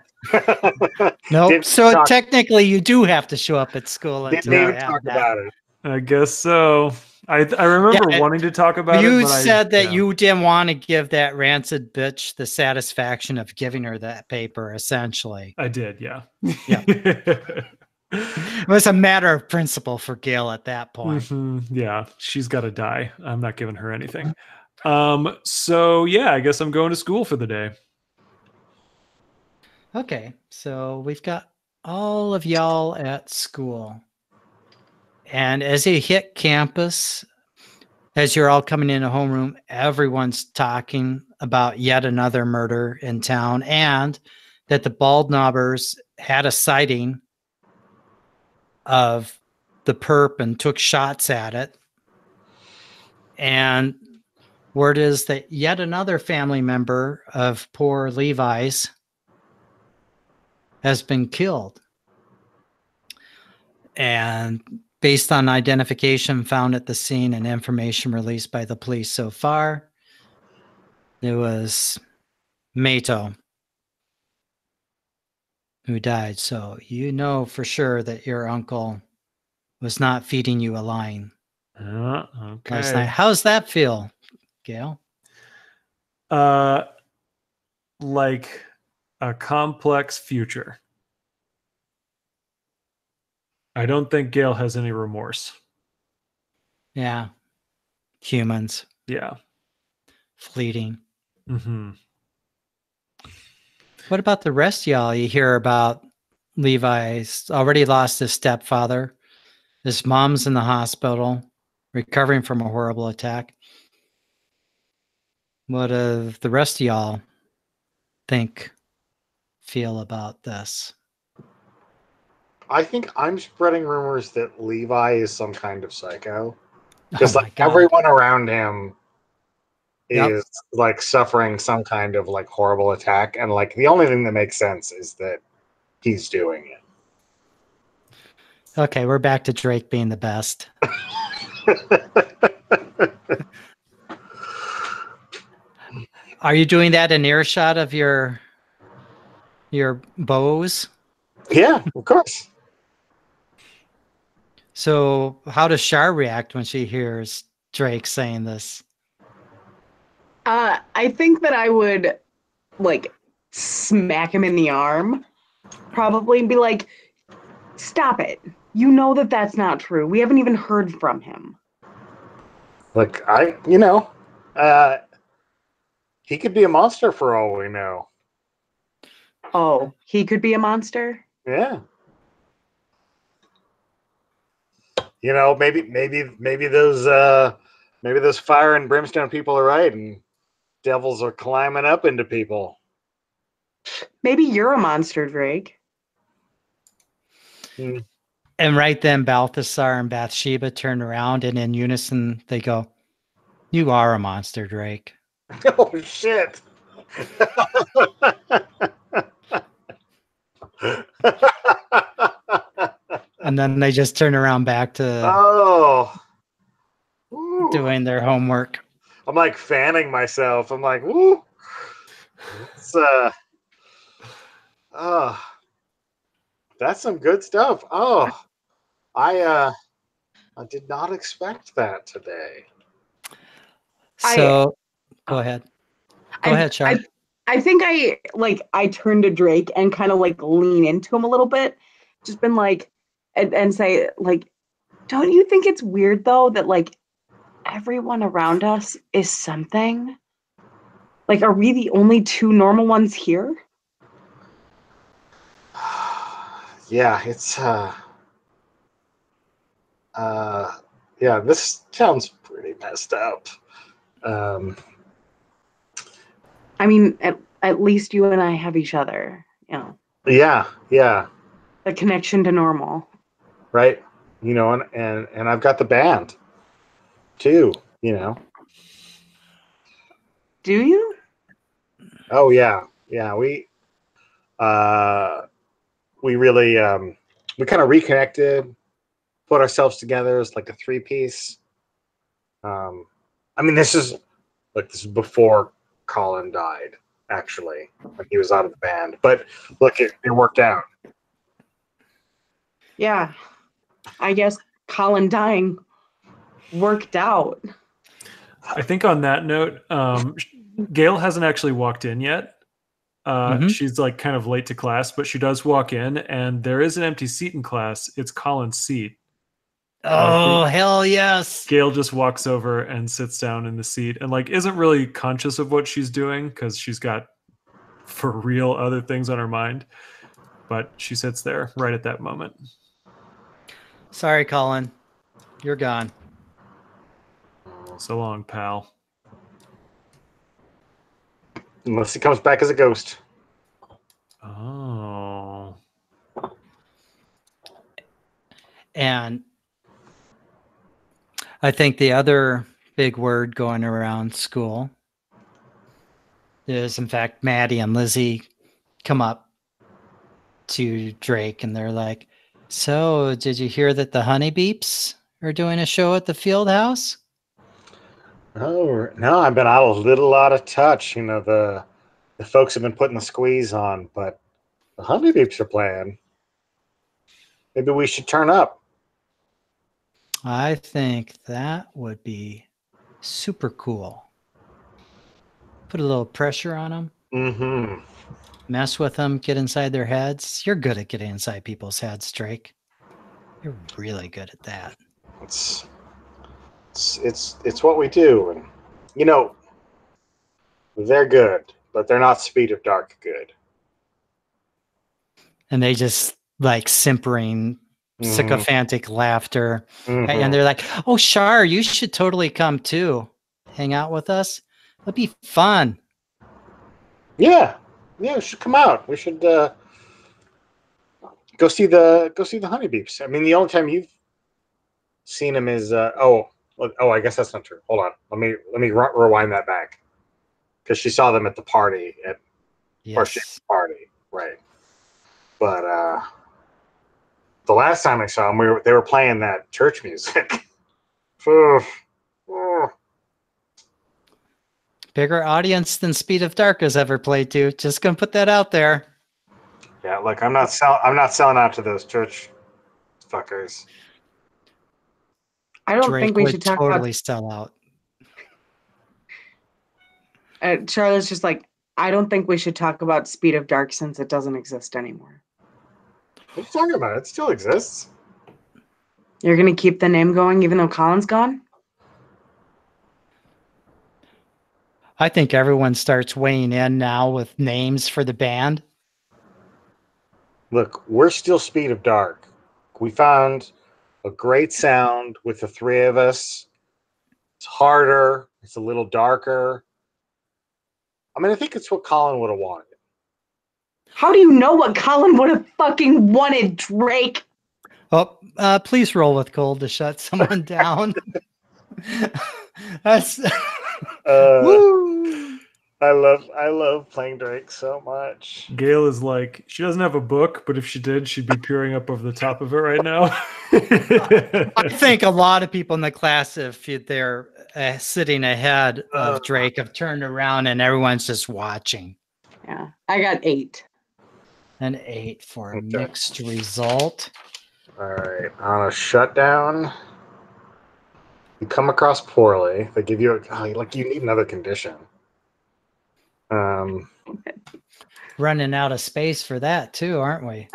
Nope. So technically you do have to show up at school. Didn't even talk about it. I guess so. I remember wanting to talk about it. You said that you didn't want to give that rancid bitch the satisfaction of giving her that paper, essentially. I did, yeah. Yeah. It was a matter of principle for Gail at that point. Yeah, she's got to die. I'm not giving her anything. So yeah, I guess I'm going to school for the day. Okay, so we've got all of y'all at school. And as you hit campus, as you're all coming into homeroom, everyone's talking about yet another murder in town and that the Bald Knobbers had a sighting of the perp and took shots at it. And word is that yet another family member of poor Levi's has been killed. And based on identification found at the scene and information released by the police so far, it was Mato who died. So you know for sure that your uncle was not feeding you a line Okay. last night. How's that feel, Gail? Like a complex future. I don't think Gail has any remorse. Yeah. Humans. Yeah. Fleeting. Mm-hmm. What about the rest of y'all? You hear about Levi's already lost his stepfather. His mom's in the hospital, recovering from a horrible attack. What do the rest of y'all feel about this? I think I'm spreading rumors that Levi is some kind of psycho. Just like everyone around him is like suffering some kind of like horrible attack. And like the only thing that makes sense is that he's doing it. Okay, we're back to Drake being the best. Are you doing that in earshot of your bows? Yeah, of course. So how does Shar react when she hears Drake saying this? I think that I would like smack him in the arm, probably, and be like, stop it. You know that that's not true. We haven't even heard from him. Look, he could be a monster for all we know. Oh, he could be a monster? Yeah. You know, maybe those fire and brimstone people are right, and devils are climbing up into people. Maybe you're a monster, Drake. And right then, Balthasar and Bathsheba turn around, and in unison, they go, "You are a monster, Drake." Oh, shit. And then they just turn around back to doing their homework. I'm like fanning myself. I'm like, woo. It's, that's some good stuff. Oh, I did not expect that today. So go ahead. Go ahead, Char. I think I turn to Drake and kind of like lean into him a little bit. Just been like, and say, like, don't you think it's weird though that like everyone around us is something? Like, are we the only two normal ones here? Yeah, it's yeah, this sounds pretty messed up. I mean, at least you and I have each other, you know. Yeah. The connection to normal. right? You know, and I've got the band too. You know. Do you? Oh yeah, yeah. We really we kind of reconnected, put ourselves together as like a three-piece. I mean, this is before Colin died, actually, when he was out of the band. But look, it worked out. Yeah. I guess Colin dying worked out. I think on that note, Gail hasn't actually walked in yet. She's like kind of late to class, but she does walk in, and there is an empty seat in class. It's Colin's seat. Oh, hell yes. Gail just walks over and sits down in the seat and like isn't really conscious of what she's doing because she's got for real other things on her mind. But she sits there right at that moment. Sorry, Colin. You're gone. So long, pal. Unless he comes back as a ghost. Oh. And I think the other big word going around school is, in fact, Maddie and Lizzie come up to Drake and they're like, so did you hear that the Honey Beeps are doing a show at the Field House? Oh no, I've been out a little out of touch. You know, the folks have been putting the squeeze on, but the Honey Beeps are playing. Maybe we should turn up. I think that would be super cool. Put a little pressure on them. Mm-hmm. Mess with them, get inside their heads. You're good at getting inside people's heads, Drake. You're really good at that. It's what we do, and you know, they're good, but they're not Speed of Dark good. And they just like simpering, sycophantic laughter. And they're like, oh, Shar, you should totally come too. Hang out with us. It'll be fun. Yeah, we should come out. We should go see the Honey Beeps. I mean, the only time you've seen him is I guess that's not true. Hold on, let me rewind that back because she saw them at the party at party, right? But the last time I saw them, they were playing that church music. Bigger audience than Speed of Dark has ever played to. Just gonna put that out there. Yeah, look, I'm not selling out to those church fuckers. I don't Drake think we would should talk totally sell out. Charlotte's just like, I don't think we should talk about Speed of Dark since it doesn't exist anymore. What are you talking about? It still exists. You're going to keep the name going even though Colin's gone? I think everyone starts weighing in now with names for the band. Look, we're still Speed of Dark. We found a great sound with the three of us. It's harder. It's a little darker. I mean, I think it's what Colin would have wanted. How do you know what Colin would have fucking wanted, Drake? Oh, please roll with cold to shut someone down. That's woo. I love playing Drake so much. Gail is like, she doesn't have a book, but if she did, she'd be peering up over the top of it right now. I think a lot of people in the class, if they're sitting ahead of Drake, have turned around and everyone's just watching. Yeah, I got 8. An 8 for a mixed result. All right, on a shutdown, you come across poorly. They give you you need another condition. Running out of space for that too, aren't we?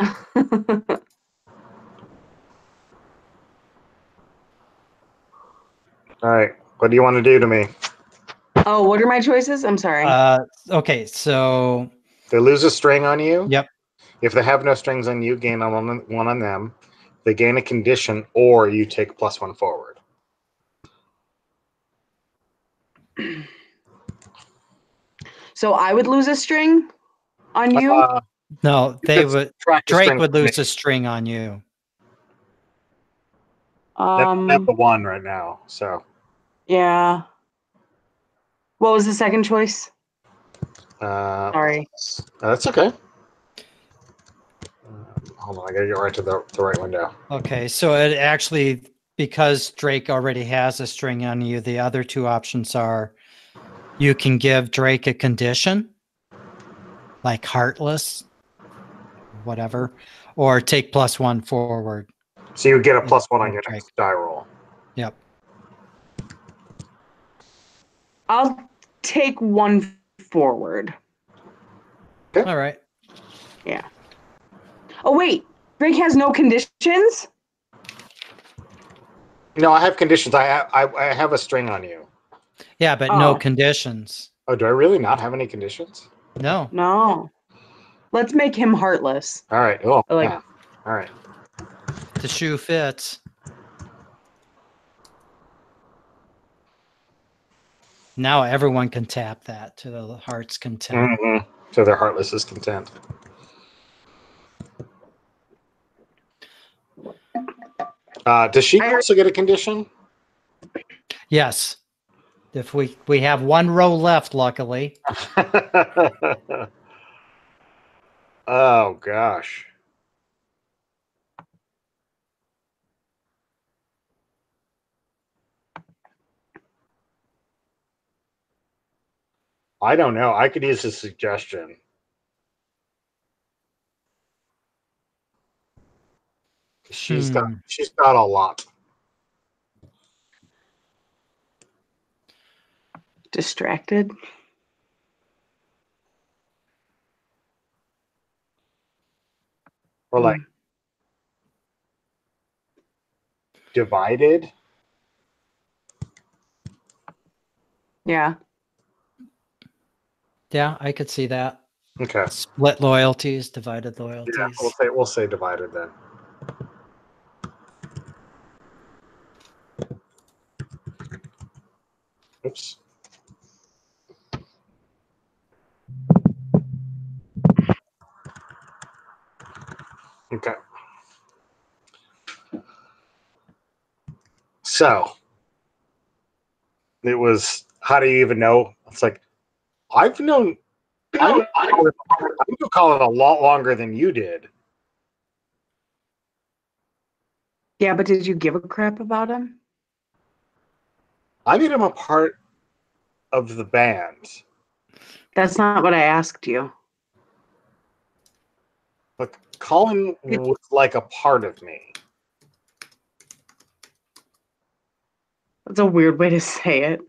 All right, what do you want to do to me? Oh, what are my choices? I'm sorry. Okay, so they lose a string on you. Yep. If they have no strings on you, gain one on them. They gain a condition, or you take +1 forward. So I would lose a string on you? No, Drake would lose a string on you. That's the one right now. So Yeah. What was the second choice? sorry. That's okay. Hold on, I gotta get right to the right window. Okay, so it actually, because Drake already has a string on you, the other two options are you can give Drake a condition, like heartless, whatever, or take +1 forward. So you get a +1 on your Drake. next die roll. Yep. I'll take 1 forward. All right. Yeah. Oh wait, Drake has no conditions? No, I have conditions. I have a string on you. Yeah, but no conditions. Oh, do I really not have any conditions? No. No. Let's make him heartless. All right. Oh, Like, yeah. All right. The shoe fits. Now everyone can tap that to the heart's content. Mm-hmm. So their heartless is content. Does she also get a condition? Yes. If we have 1 row left, luckily. Oh gosh. I don't know. I could use a suggestion. She's got a lot. distracted. Or like divided. Yeah. Yeah, I could see that. Okay. Split loyalties, divided loyalties. Yeah, we'll say divided then. Oops. Okay. So it was, how do you even know? It's like, I've known Colin a lot longer than you did. Yeah, but did you give a crap about him? I made him a part of the band. That's not what I asked you. Look, Colin was like a part of me. That's a weird way to say it.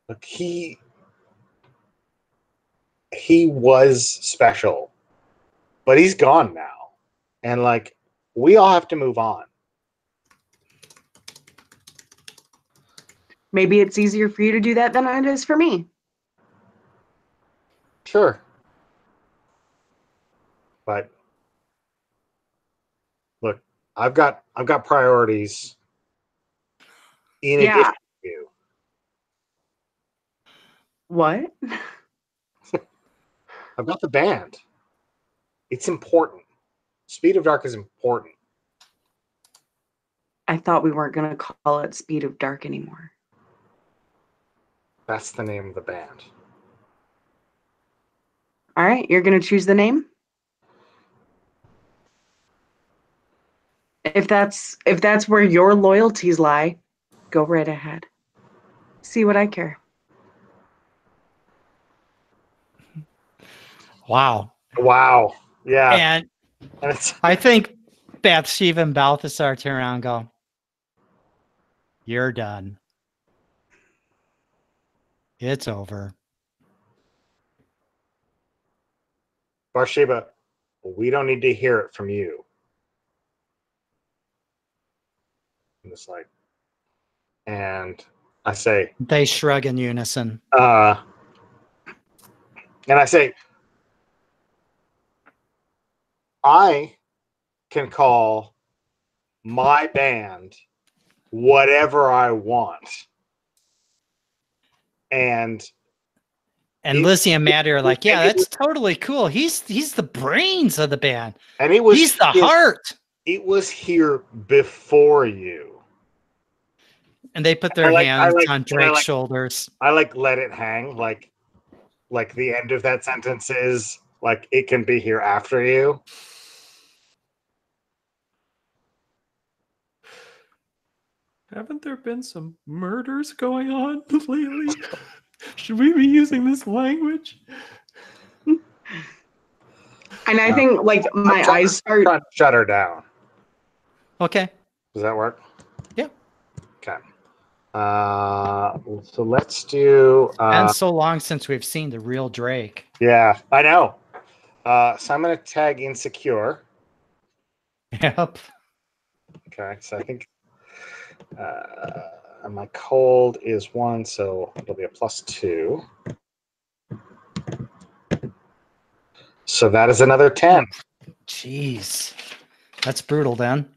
Look, he was special, but he's gone now. And like, we all have to move on. Maybe it's easier for you to do that than it is for me. Sure. But look, I've got priorities in addition to you. What? I've got the band. It's important. Speed of Dark is important. I thought we weren't going to call it Speed of Dark anymore. That's the name of the band. All right, you're going to choose the name? If that's where your loyalties lie, go right ahead. See what I care. Wow. Wow. Yeah. And I think Bathsheba and Balthasar turn around and go, "You're done. It's over." Bathsheba, we don't need to hear it from you. And it's like, and I say, they shrug in unison. And I say, I can call my band whatever I want. And And Lizzie and Maddie are like, yeah, that's totally cool. He's the brains of the band. And he's the heart. It was here before you. And they put their hands on Drake's shoulders. I let it hang. Like the end of that sentence is like, it can be here after you. Haven't there been some murders going on lately? Should we be using this language? And I think like my eyes start trying to shut her down. Okay. Does that work? Yeah. Okay. So let's do. And so long since we've seen the real Drake. Yeah, I know. So I'm going to tag insecure. Yep. Okay, so I think my cold is 1, so it'll be a +2. So that is another 10. Jeez. That's brutal then.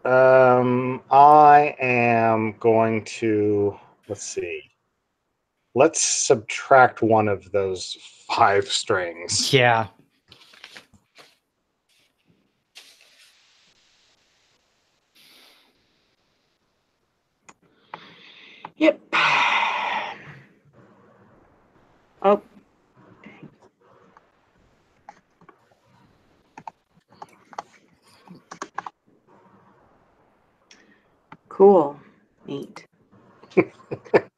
I am going to, let's see. Let's subtract one of those 5 strings. Yeah. Yep. Oh. Cool. Neat.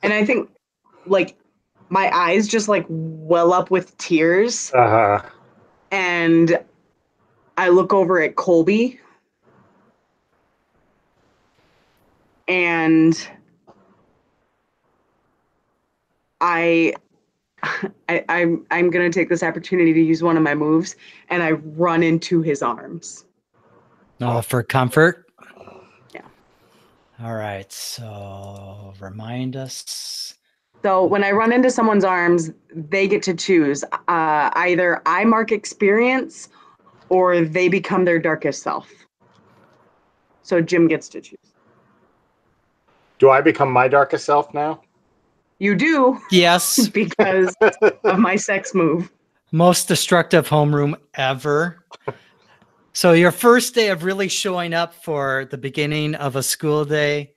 And I think like my eyes just like well up with tears. And I look over at Colby and I'm gonna take this opportunity to use one of my moves, and I run into his arms. Oh, for comfort? Yeah. All right, so remind us. So when I run into someone's arms, they get to choose. Either I mark experience or they become their darkest self. So Jim gets to choose. Do I become my darkest self now? You do. Yes. Because of my sex move. Most destructive homeroom ever. So your first day of really showing up for the beginning of a school day,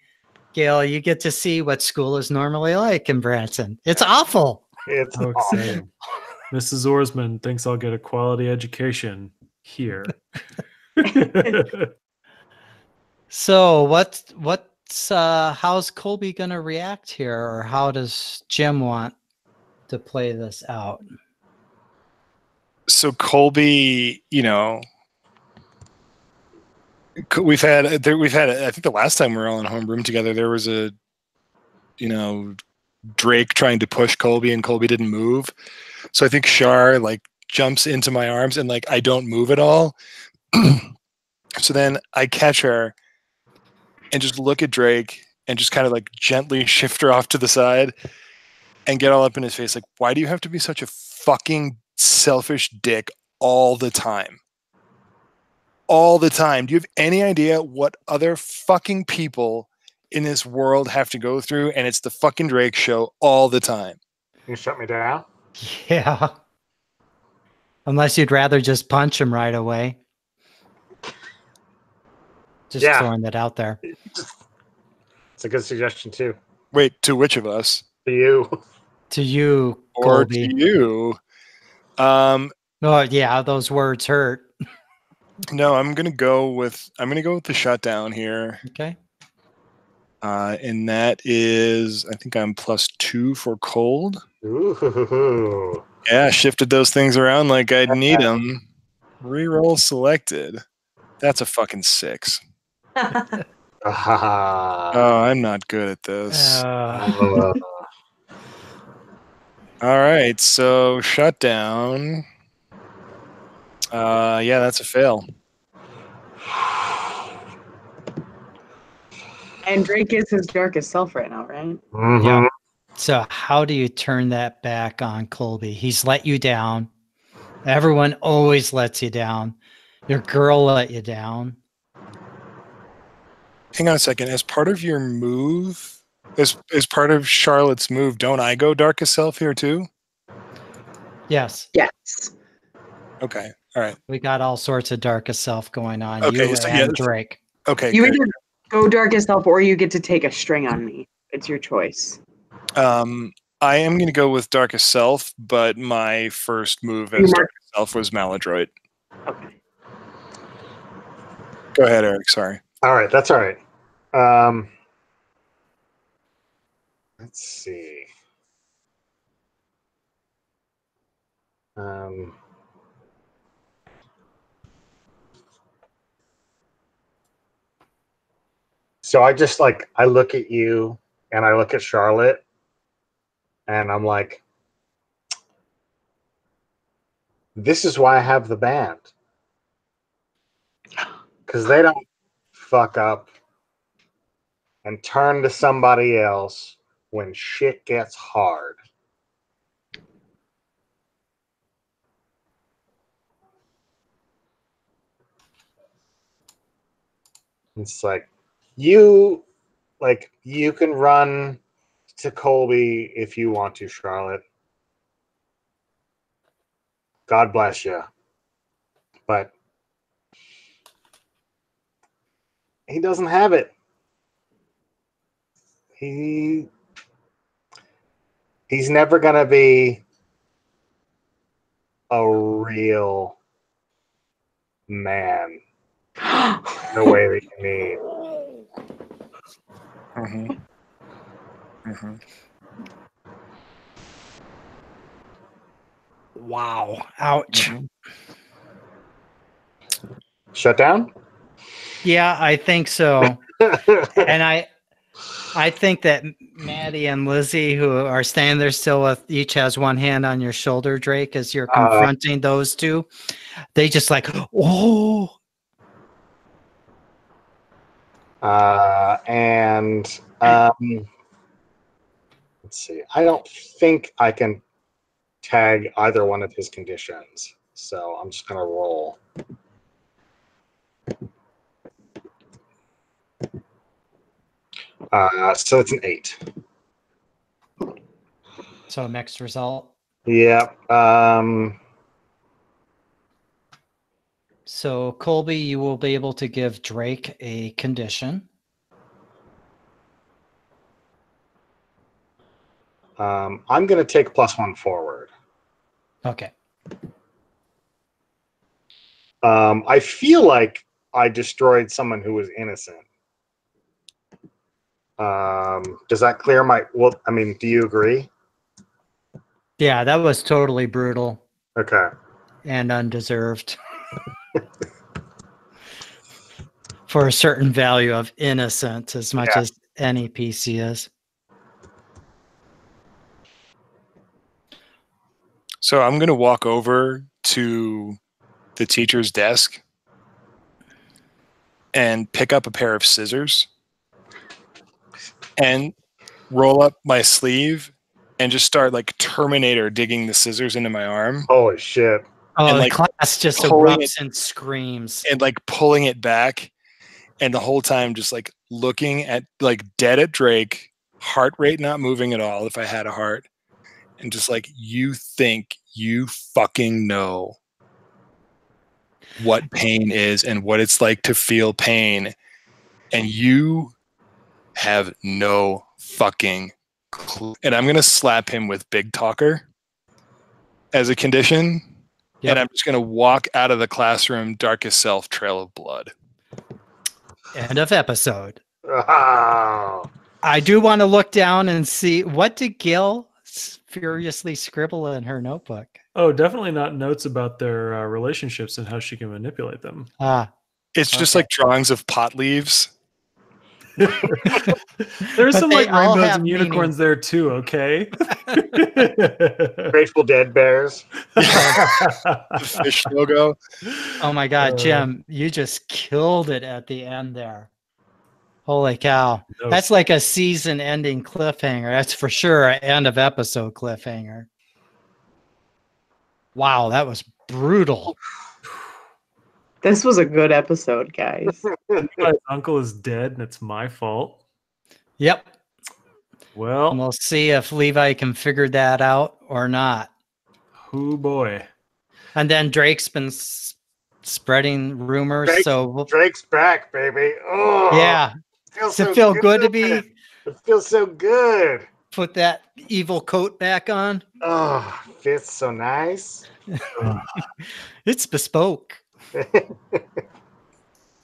Gail, you get to see what school is normally like in Branson. It's awful. It's How exciting. Mrs. Orsman thinks I'll get a quality education here. So how's Colby going to react here, or how does Jim want to play this out? So Colby, we've had I think the last time we were all in homeroom together, there was a Drake trying to push Colby and Colby didn't move. So I think Shar jumps into my arms and I don't move at all. So then I catch her and just look at Drake and just kind of gently shift her off to the side and get all up in his face. Why do you have to be such a fucking selfish dick all the time? All the time. Do you have any idea what other fucking people in this world have to go through? And it's the fucking Drake show all the time. You shut me down? Yeah. Unless you'd rather just punch him right away. Just throwing that out there. It's a good suggestion too. Wait, to which of us? To you. To you, or Colby. To you. Oh yeah, those words hurt. No, I'm gonna go with the shutdown here. Okay. And that is, I think I'm +2 for cold. Ooh. Yeah, shifted those things around like I'd need them. Reroll selected. That's a fucking 6. Oh, I'm not good at this. All right, so shutdown. Yeah, that's a fail. And Drake is his darkest self right now, right? Mm-hmm. Yeah. So how do you turn that back on Colby? He's let you down. Everyone always lets you down. Your girl let you down. Hang on a second. As part of your move, as part of Charlotte's move, don't I go darkest self here too? Yes. Yes. Okay. All right. We got all sorts of darkest self going on. Okay, You so and yeah, Drake. Okay, You good. either go darkest self or you get to take a string on me. It's your choice. I am going to go with Darkest Self, but my first move as Darkest Self was Maladroit. Okay. Go ahead, Eric. Sorry. All right, that's all right. Let's see. So I just I look at you and I look at Charlotte and I'm like, this is why I have the band. Because they don't fuck up and turn to somebody else when shit gets hard. It's you you can run to Colby if you want to, Charlotte. God bless you. But he doesn't have it. He's never gonna be a real man the way that you need. Mm-hmm. Mm-hmm. Wow. Ouch. Mm-hmm. Shut down? Yeah, I think so. And I think that Maddie and Lizzie, who are standing there still with each has one hand on your shoulder, Drake, as you're confronting those two, they just like, oh. And let's see. I don't think I can tag either one of his conditions. So I'm just gonna roll. So it's an 8. So a mixed result. Yep. So Colby, you will be able to give Drake a condition. I'm going to take +1 forward. Okay. I feel like I destroyed someone who was innocent. Does that clear my? Well, I mean, do you agree? Yeah, that was totally brutal. Okay. And undeserved. For a certain value of innocent, as much as any PC is. So I'm going to walk over to the teacher's desk and pick up a pair of scissors and roll up my sleeve and just start like Terminator digging the scissors into my arm. Holy shit. Oh, and the like class just erupts and screams. And like pulling it back. And the whole time just like looking at like dead at Drake, heart rate not moving at all if I had a heart. And just like, you think you fucking know what pain is and what it's like to feel pain. And you have no fucking clue. And I'm going to slap him with Big Talker as a condition. Yep. And I'm just going to walk out of the classroom, Darkest Self, Trail of Blood. End of episode. Oh. I do want to look down and see, what did Gil furiously scribble in her notebook? Oh, definitely not notes about their relationships and how she can manipulate them. It's just like drawings of pot leaves. There's some like rainbows and unicorns there too, okay? Grateful Dead bears. The fish logo. Oh my God, Jim, you just killed it at the end there. Holy cow. No. That's like a season ending cliffhanger. That's for sure an end of episode cliffhanger. Wow, that was brutal. This was a good episode, guys. My uncle is dead and it's my fault. Yep. Well, and we'll see if Levi can figure that out or not. Oh boy. And then Drake's been spreading rumors. Drake's back, baby. Oh, yeah. feels Does it so feel good to be It feels so good. put that evil coat back on? Oh, feels so nice. It's bespoke.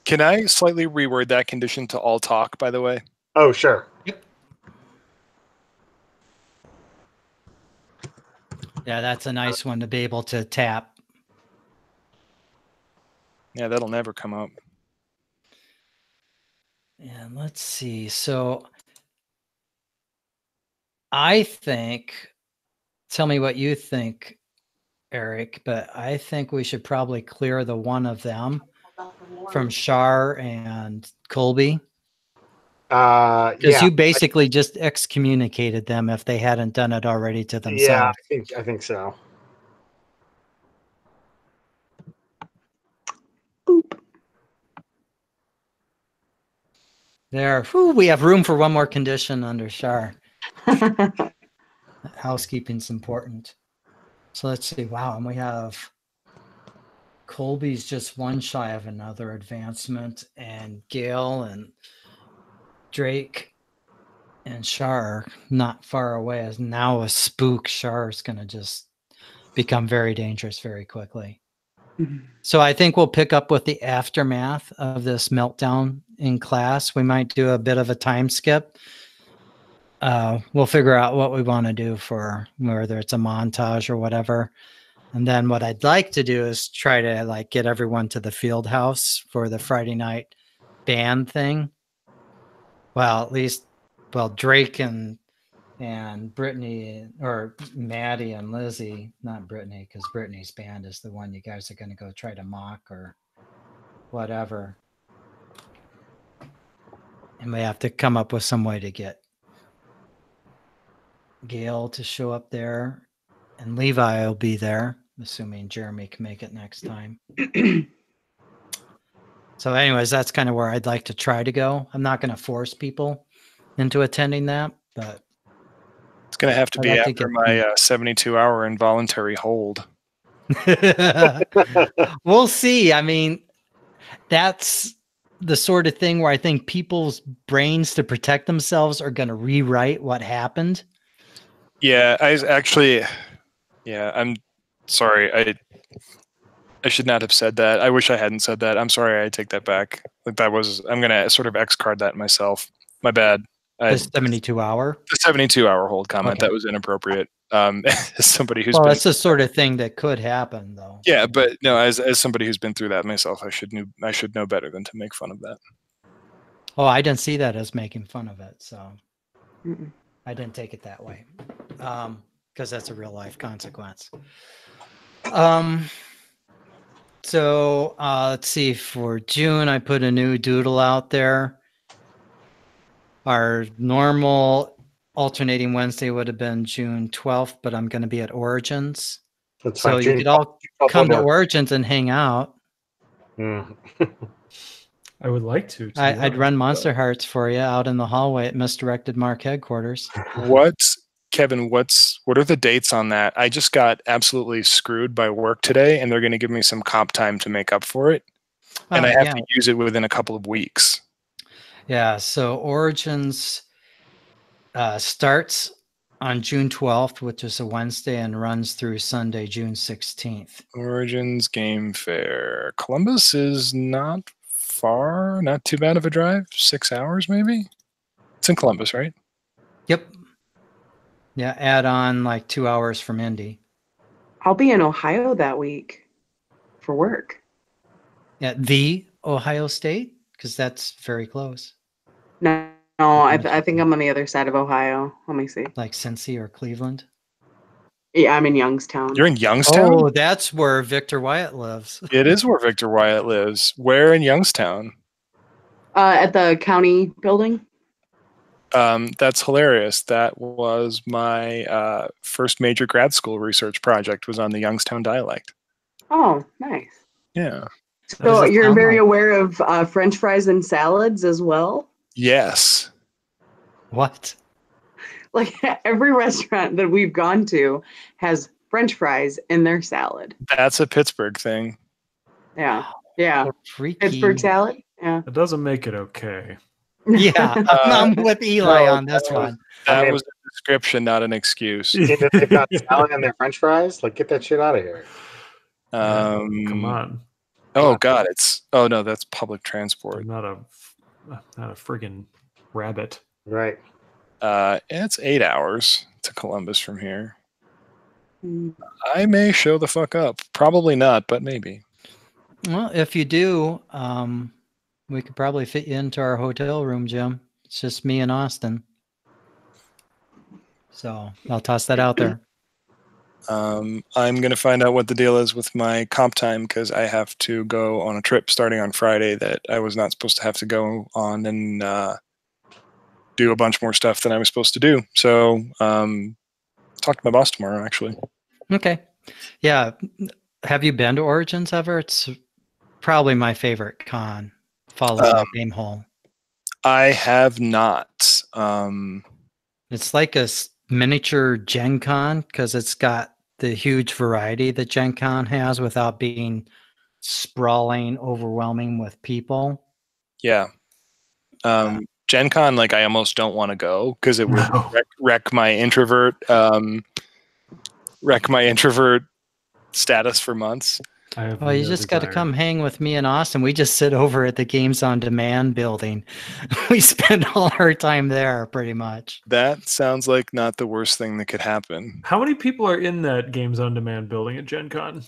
Can I slightly reword that condition to all talk, by the way? Oh, sure. Yep. Yeah, that's a nice one to be able to tap. Yeah, that'll never come up. And let's see. So I think, tell me what you think, Eric, but I think we should probably clear the one of them from Shar and Colby. Because Yeah. you basically just excommunicated them if they hadn't done it already to themselves. Yeah, I think so. Boop. There, whew, we have room for one more condition under Shar. Housekeeping's important. So let's see. Wow, and we have Colby's just one shy of another advancement, and Gale and Drake and Shar not far away. As now a spook, Shar is going to just become very dangerous very quickly. So I think we'll pick up with the aftermath of this meltdown in class. We might do a bit of a time skip. We'll figure out what we want to do for whether it's a montage or whatever. And then what I'd like to do is try to like get everyone to the field house for the Friday night band thing. Well, at least, Drake and Brittany, or Maddie and Lizzie, not Brittany, because Brittany's band is the one you guys are going to go try to mock or whatever. And we have to come up with some way to get Gail to show up there, and Levi will be there, assuming Jeremy can make it next time. So anyways, that's kind of where I'd like to try to go. I'm not going to force people into attending that, but It's going to have to I'd be like to after get my 72-hour involuntary hold. we'll see. I mean, that's the sort of thing where I think people's brains, to protect themselves, are going to rewrite what happened. Yeah, I'm sorry. I should not have said that. I wish I hadn't said that. I'm sorry. I take that back. I'm going to sort of X card that myself. My bad. The 72-hour? The 72-hour hold comment, Okay. that was inappropriate. As somebody who's that's the sort of thing that could happen, though. Yeah, but no, as somebody who's been through that myself, I should know better than to make fun of that. Oh, I didn't see that as making fun of it, so I didn't take it that way, because that's a real life consequence. So let's see. For June, I put a new doodle out there. Our normal alternating Wednesday would have been June 12th, but I'm going to be at Origins. That's so fine. you could all come to Origins and hang out. I would like to. I'd run Monsterhearts for you out in the hallway at Misdirected Mark headquarters. Kevin, what are the dates on that? I just got absolutely screwed by work today, and they're going to give me some comp time to make up for it. And I have to use it within a couple of weeks. Yeah, so Origins starts on June 12th, which is a Wednesday, and runs through Sunday, June 16th. Origins Game Fair. Columbus is not far, not too bad of a drive. 6 hours, maybe? It's in Columbus, right? Yep. Yeah, add on like 2 hours from Indy. I'll be in Ohio that week for work. Yeah, the Ohio State, because that's very close. No, I think I'm on the other side of Ohio. Let me see. Like Cincy or Cleveland? Yeah, I'm in Youngstown. You're in Youngstown? Oh, that's where Victor Wyatt lives. It is where Victor Wyatt lives. Where in Youngstown? At the county building. That's hilarious. That was my first major grad school research project, was on the Youngstown dialect. Oh, nice. Yeah. So you're very aware of French fries and salads as well? Yes. What? Like every restaurant that we've gone to has French fries in their salad. That's a Pittsburgh thing. Yeah. Yeah. Freaky. Pittsburgh salad. Yeah. It doesn't make it okay. Yeah, I'm with Eli on this one. That was a description, not an excuse. If they've got salad in their French fries, like get that shit out of here. Come on. Oh God, oh no, that's public transport. I'm not a friggin' rabbit. Right. It's 8 hours to Columbus from here. Mm. I may show the fuck up. Probably not, but maybe. Well, if you do, we could probably fit you into our hotel room, Jim. It's just me and Austin. So I'll toss that out there. I'm going to find out what the deal is with my comp time because I have to go on a trip starting on Friday that I was not supposed to have to go on and do a bunch more stuff than I was supposed to do. So talk to my boss tomorrow, actually. Okay. Yeah. Have you been to Origins ever? It's probably my favorite con, followed by Game Hall. I have not. It's like a miniature Gen Con because it's got the huge variety that Gen Con has without being sprawling, overwhelming with people. Yeah. Gen Con, like I almost don't want to go because it would wreck my introvert status for months. Well, you just got to come hang with me and Austin. We just sit over at the Games on Demand building. We spend all our time there pretty much. That sounds like not the worst thing that could happen. How many people are in that Games on Demand building at Gen Con?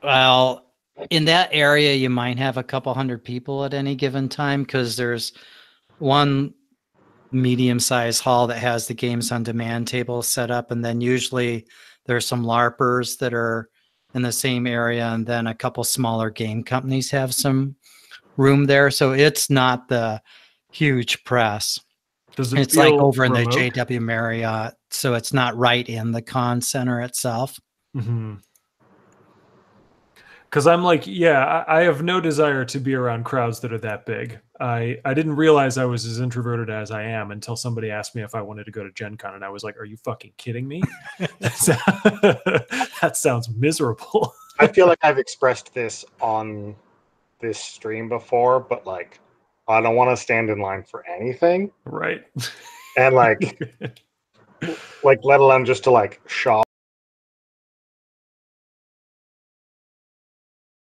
Well, in that area, you might have a couple hundred people at any given time because there's one medium-sized hall that has the Games on Demand table set up, and then usually there's some LARPers that are in the same area, and then a couple smaller game companies have some room there. So it's not the huge press. It's like over in the JW Marriott, so it's not right in the con center itself. Mm-hmm. Because I'm like, yeah, I have no desire to be around crowds that are that big. I didn't realize I was as introverted as I am until somebody asked me if I wanted to go to Gen Con, and I was like, are you fucking kidding me? That sounds miserable. I feel like I've expressed this on this stream before, but like, I don't want to stand in line for anything. Right. And like let alone just to like shop